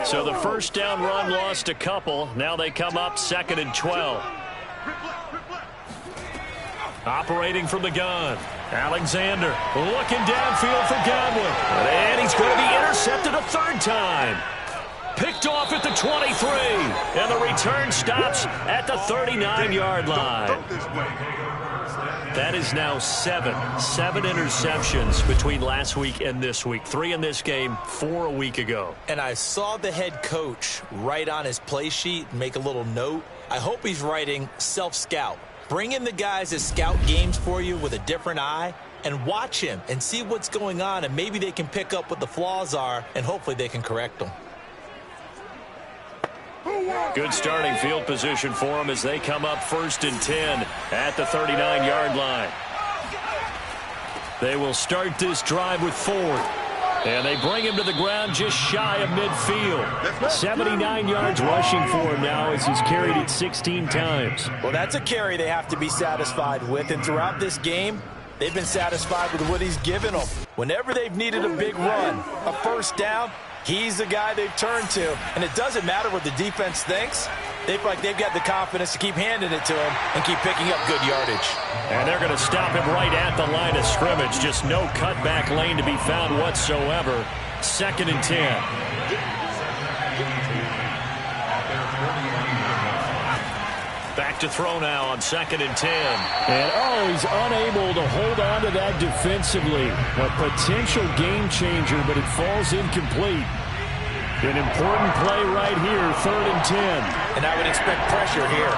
[SPEAKER 1] So the first down run lost a couple. Now they come up 2nd and 12. Operating from the gun. Alexander looking downfield for Godwin. And he's going to be intercepted a third time. Picked off at the 23. And the return stops at the 39-yard line. That is now 7 interceptions between last week and this week. 3 in this game, 4 a week ago.
[SPEAKER 2] And I saw the head coach write on his play sheet and make a little note. I hope he's writing self-scout. Bring in the guys that scout games for you with a different eye and watch him and see what's going on, and maybe they can pick up what the flaws are, and hopefully they can correct them.
[SPEAKER 1] Good starting field position for them as they come up 1st and 10 at the 39-yard line. They will start this drive with Ford. And they bring him to the ground just shy of midfield.
[SPEAKER 6] 79 yards rushing for him now as he's carried it 16 times.
[SPEAKER 2] Well, that's a carry they have to be satisfied with. And throughout this game, they've been satisfied with what he's given them. Whenever they've needed a big run, a first down, he's the guy they've turned to. And it doesn't matter what the defense thinks. They feel like they've got the confidence to keep handing it to him and keep picking up good yardage.
[SPEAKER 1] And they're going to stop him right at the line of scrimmage. Just no cutback lane to be found whatsoever. 2nd and 10. Back to throw now on 2nd and 10.
[SPEAKER 6] And, he's unable to hold on to that defensively. A potential game changer, but it falls incomplete. An important play right here, 3rd and 10.
[SPEAKER 2] And I would expect pressure here.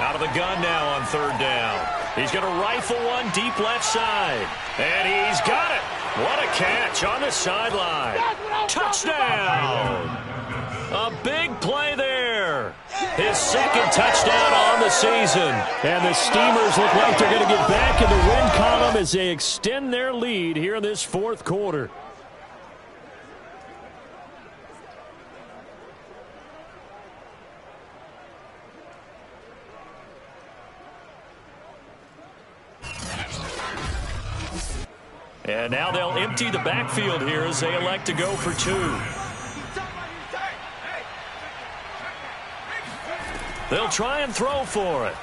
[SPEAKER 1] Out of the gun now on 3rd down. He's going to rifle one deep left side. And he's got it. What a catch on the sideline. Touchdown. A big play there. His 2nd touchdown on the season.
[SPEAKER 6] And the Steamers look like they're going to get back in the win column as they extend their lead here in this 4th quarter. And now they'll empty the backfield here as they elect to go for 2. They'll try and throw for it.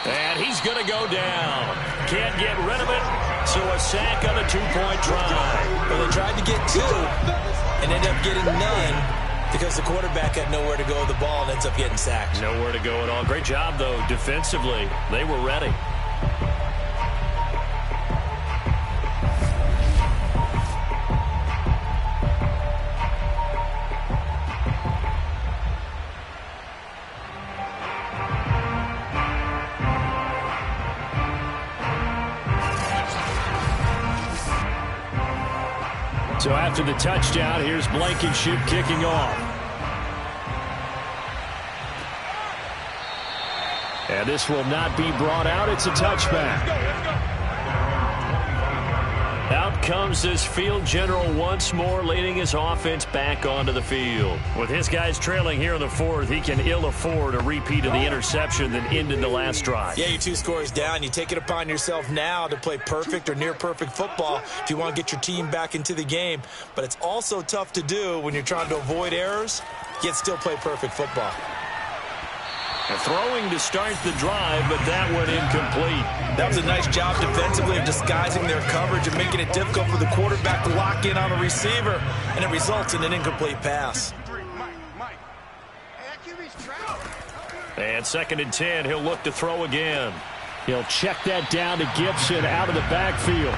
[SPEAKER 6] And he's going to go down. Can't get rid of it, so a sack on a 2-point try.
[SPEAKER 2] Well, they tried to get 2 and ended up getting none because the quarterback had nowhere to go with the ball and ends up getting sacked.
[SPEAKER 6] Nowhere to go at all. Great job, though, defensively. They were ready. So after the touchdown, here's Blankenship kicking off. And this will not be brought out. It's a touchback. Out comes this field general once more, leading his offense back onto the field. With his guys trailing here in the 4th, he can ill afford a repeat of the interception that ended the last drive.
[SPEAKER 2] Yeah, you're 2 scores down. You take it upon yourself now to play perfect or near perfect football if you want to get your team back into the game. But it's also tough to do when you're trying to avoid errors, yet still play perfect football.
[SPEAKER 6] And throwing to start the drive, but that went incomplete.
[SPEAKER 2] That was a nice job defensively of disguising their coverage and making it difficult for the quarterback to lock in on a receiver, and it results in an incomplete pass.
[SPEAKER 6] And 2nd and 10, he'll look to throw again. He'll check that down to Gibson out of the backfield.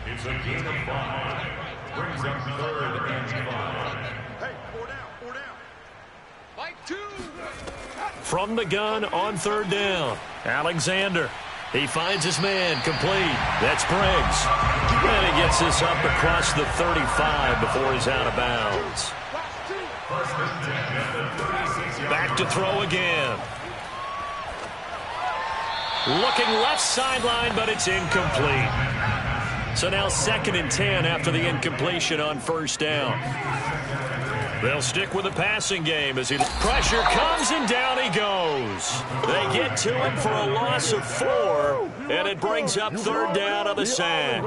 [SPEAKER 7] It's a gain of 5. Brings up 3rd and 5. Hey, 4 down.
[SPEAKER 6] From the gun on 3rd down, Alexander. He finds his man complete. That's Briggs. And he gets this up across the 35 before he's out of bounds. Back to throw again. Looking left sideline, but it's incomplete. So now 2nd and 10 after the incompletion on 1st down. They'll stick with the passing game as pressure comes and down he goes. They get to him for a loss of 4, and it brings up 3rd down on the sack.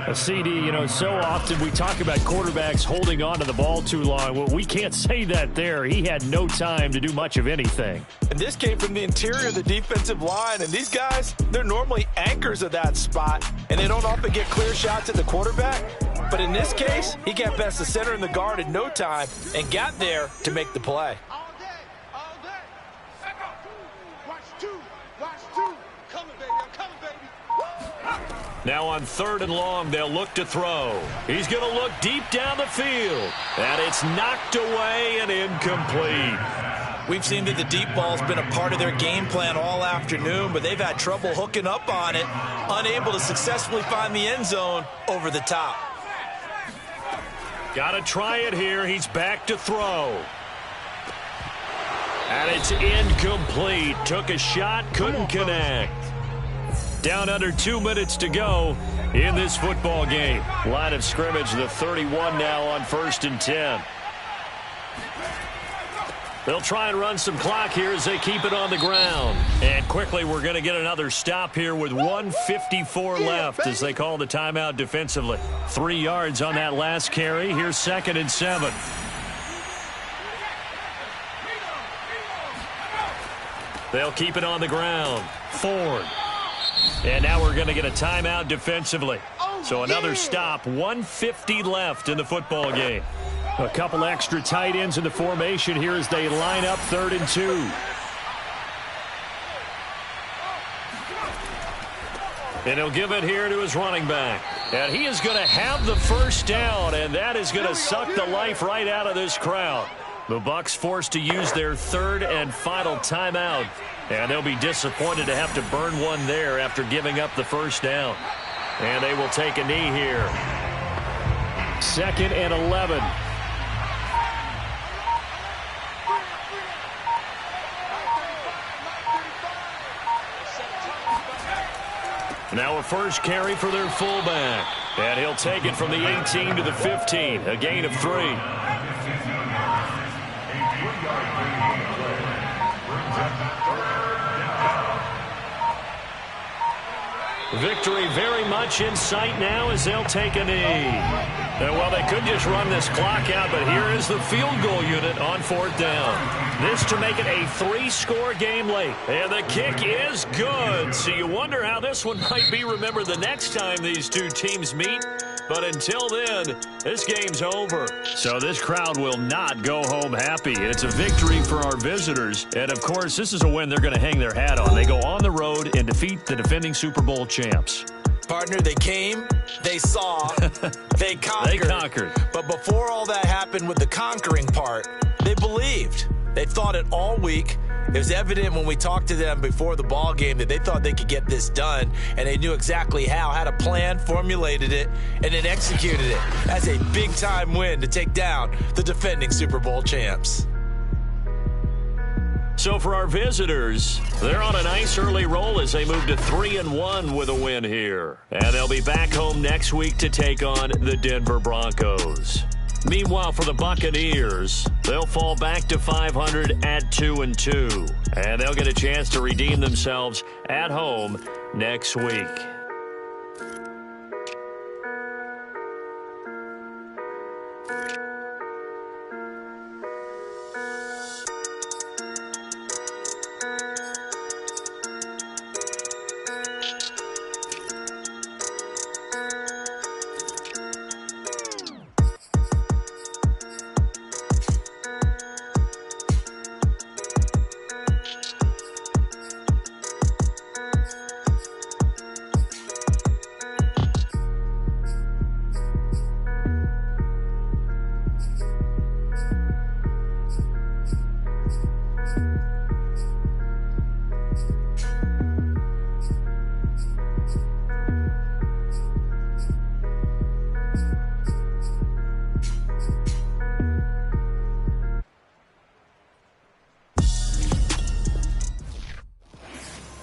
[SPEAKER 6] A CD, so often we talk about quarterbacks holding on to the ball too long. Well, we can't say that there. He had no time to do much of anything.
[SPEAKER 2] And this came from the interior of the defensive line, and these guys, they're normally anchors of that spot, and they don't often get clear shots at the quarterback. But in this case, he got past the center and the guard in no time and got there to make the play.
[SPEAKER 4] All day. Watch 2. Coming, baby. I'm coming, baby.
[SPEAKER 6] Now on 3rd and long, they'll look to throw. He's going to look deep down the field. And it's knocked away and incomplete.
[SPEAKER 2] We've seen that the deep ball's been a part of their game plan all afternoon, but they've had trouble hooking up on it, unable to successfully find the end zone over the top.
[SPEAKER 6] Got to try it here. He's back to throw. And it's incomplete. Took a shot, couldn't connect. Down under 2 minutes to go in this football game. Line of scrimmage, the 31 now on 1st and 10. They'll try and run some clock here as they keep it on the ground. And quickly, we're going to get another stop here with 1:54 left as they call the timeout defensively. 3 yards on that last carry. Here's 2nd and 7. They'll keep it on the ground. Ford. And now we're going to get a timeout defensively. So another stop. 1:50 left in the football game. A couple extra tight ends in the formation here as they line up 3rd and 2. And he'll give it here to his running back. And he is going to have the 1st down, and that is going to suck the life right out of this crowd. The Bucs forced to use their 3rd and final timeout, and they'll be disappointed to have to burn one there after giving up the 1st down. And they will take a knee here. 2nd and 11. Now a first carry for their fullback. And he'll take it from the 18 to the 15. A gain of 3. Victory very much in sight now as they'll take a knee. Well, they could just run this clock out, but here is the field goal unit on 4th down. This to make it a 3-score game late. And the kick is good. So you wonder how this one might be remembered the next time these two teams meet. But until then, this game's over. So this crowd will not go home happy. It's a victory for our visitors. And, of course, this is a win they're going to hang their hat on. They go on the road and defeat the defending Super Bowl champs.
[SPEAKER 2] Partner, they came, they saw, they conquered.
[SPEAKER 6] They conquered.
[SPEAKER 2] But before all that happened with the conquering part, they believed. They thought it all week. It was evident when we talked to them before the ball game that they thought they could get this done, and they knew exactly how, had a plan, formulated it, and then executed it. That's a big-time win to take down the defending Super Bowl champs.
[SPEAKER 6] So for our visitors, they're on a nice early roll as they move to 3-1 with a win here. And they'll be back home next week to take on the Denver Broncos. Meanwhile, for the Buccaneers, they'll fall back to 500 at 2-2. And they'll get a chance to redeem themselves at home next week.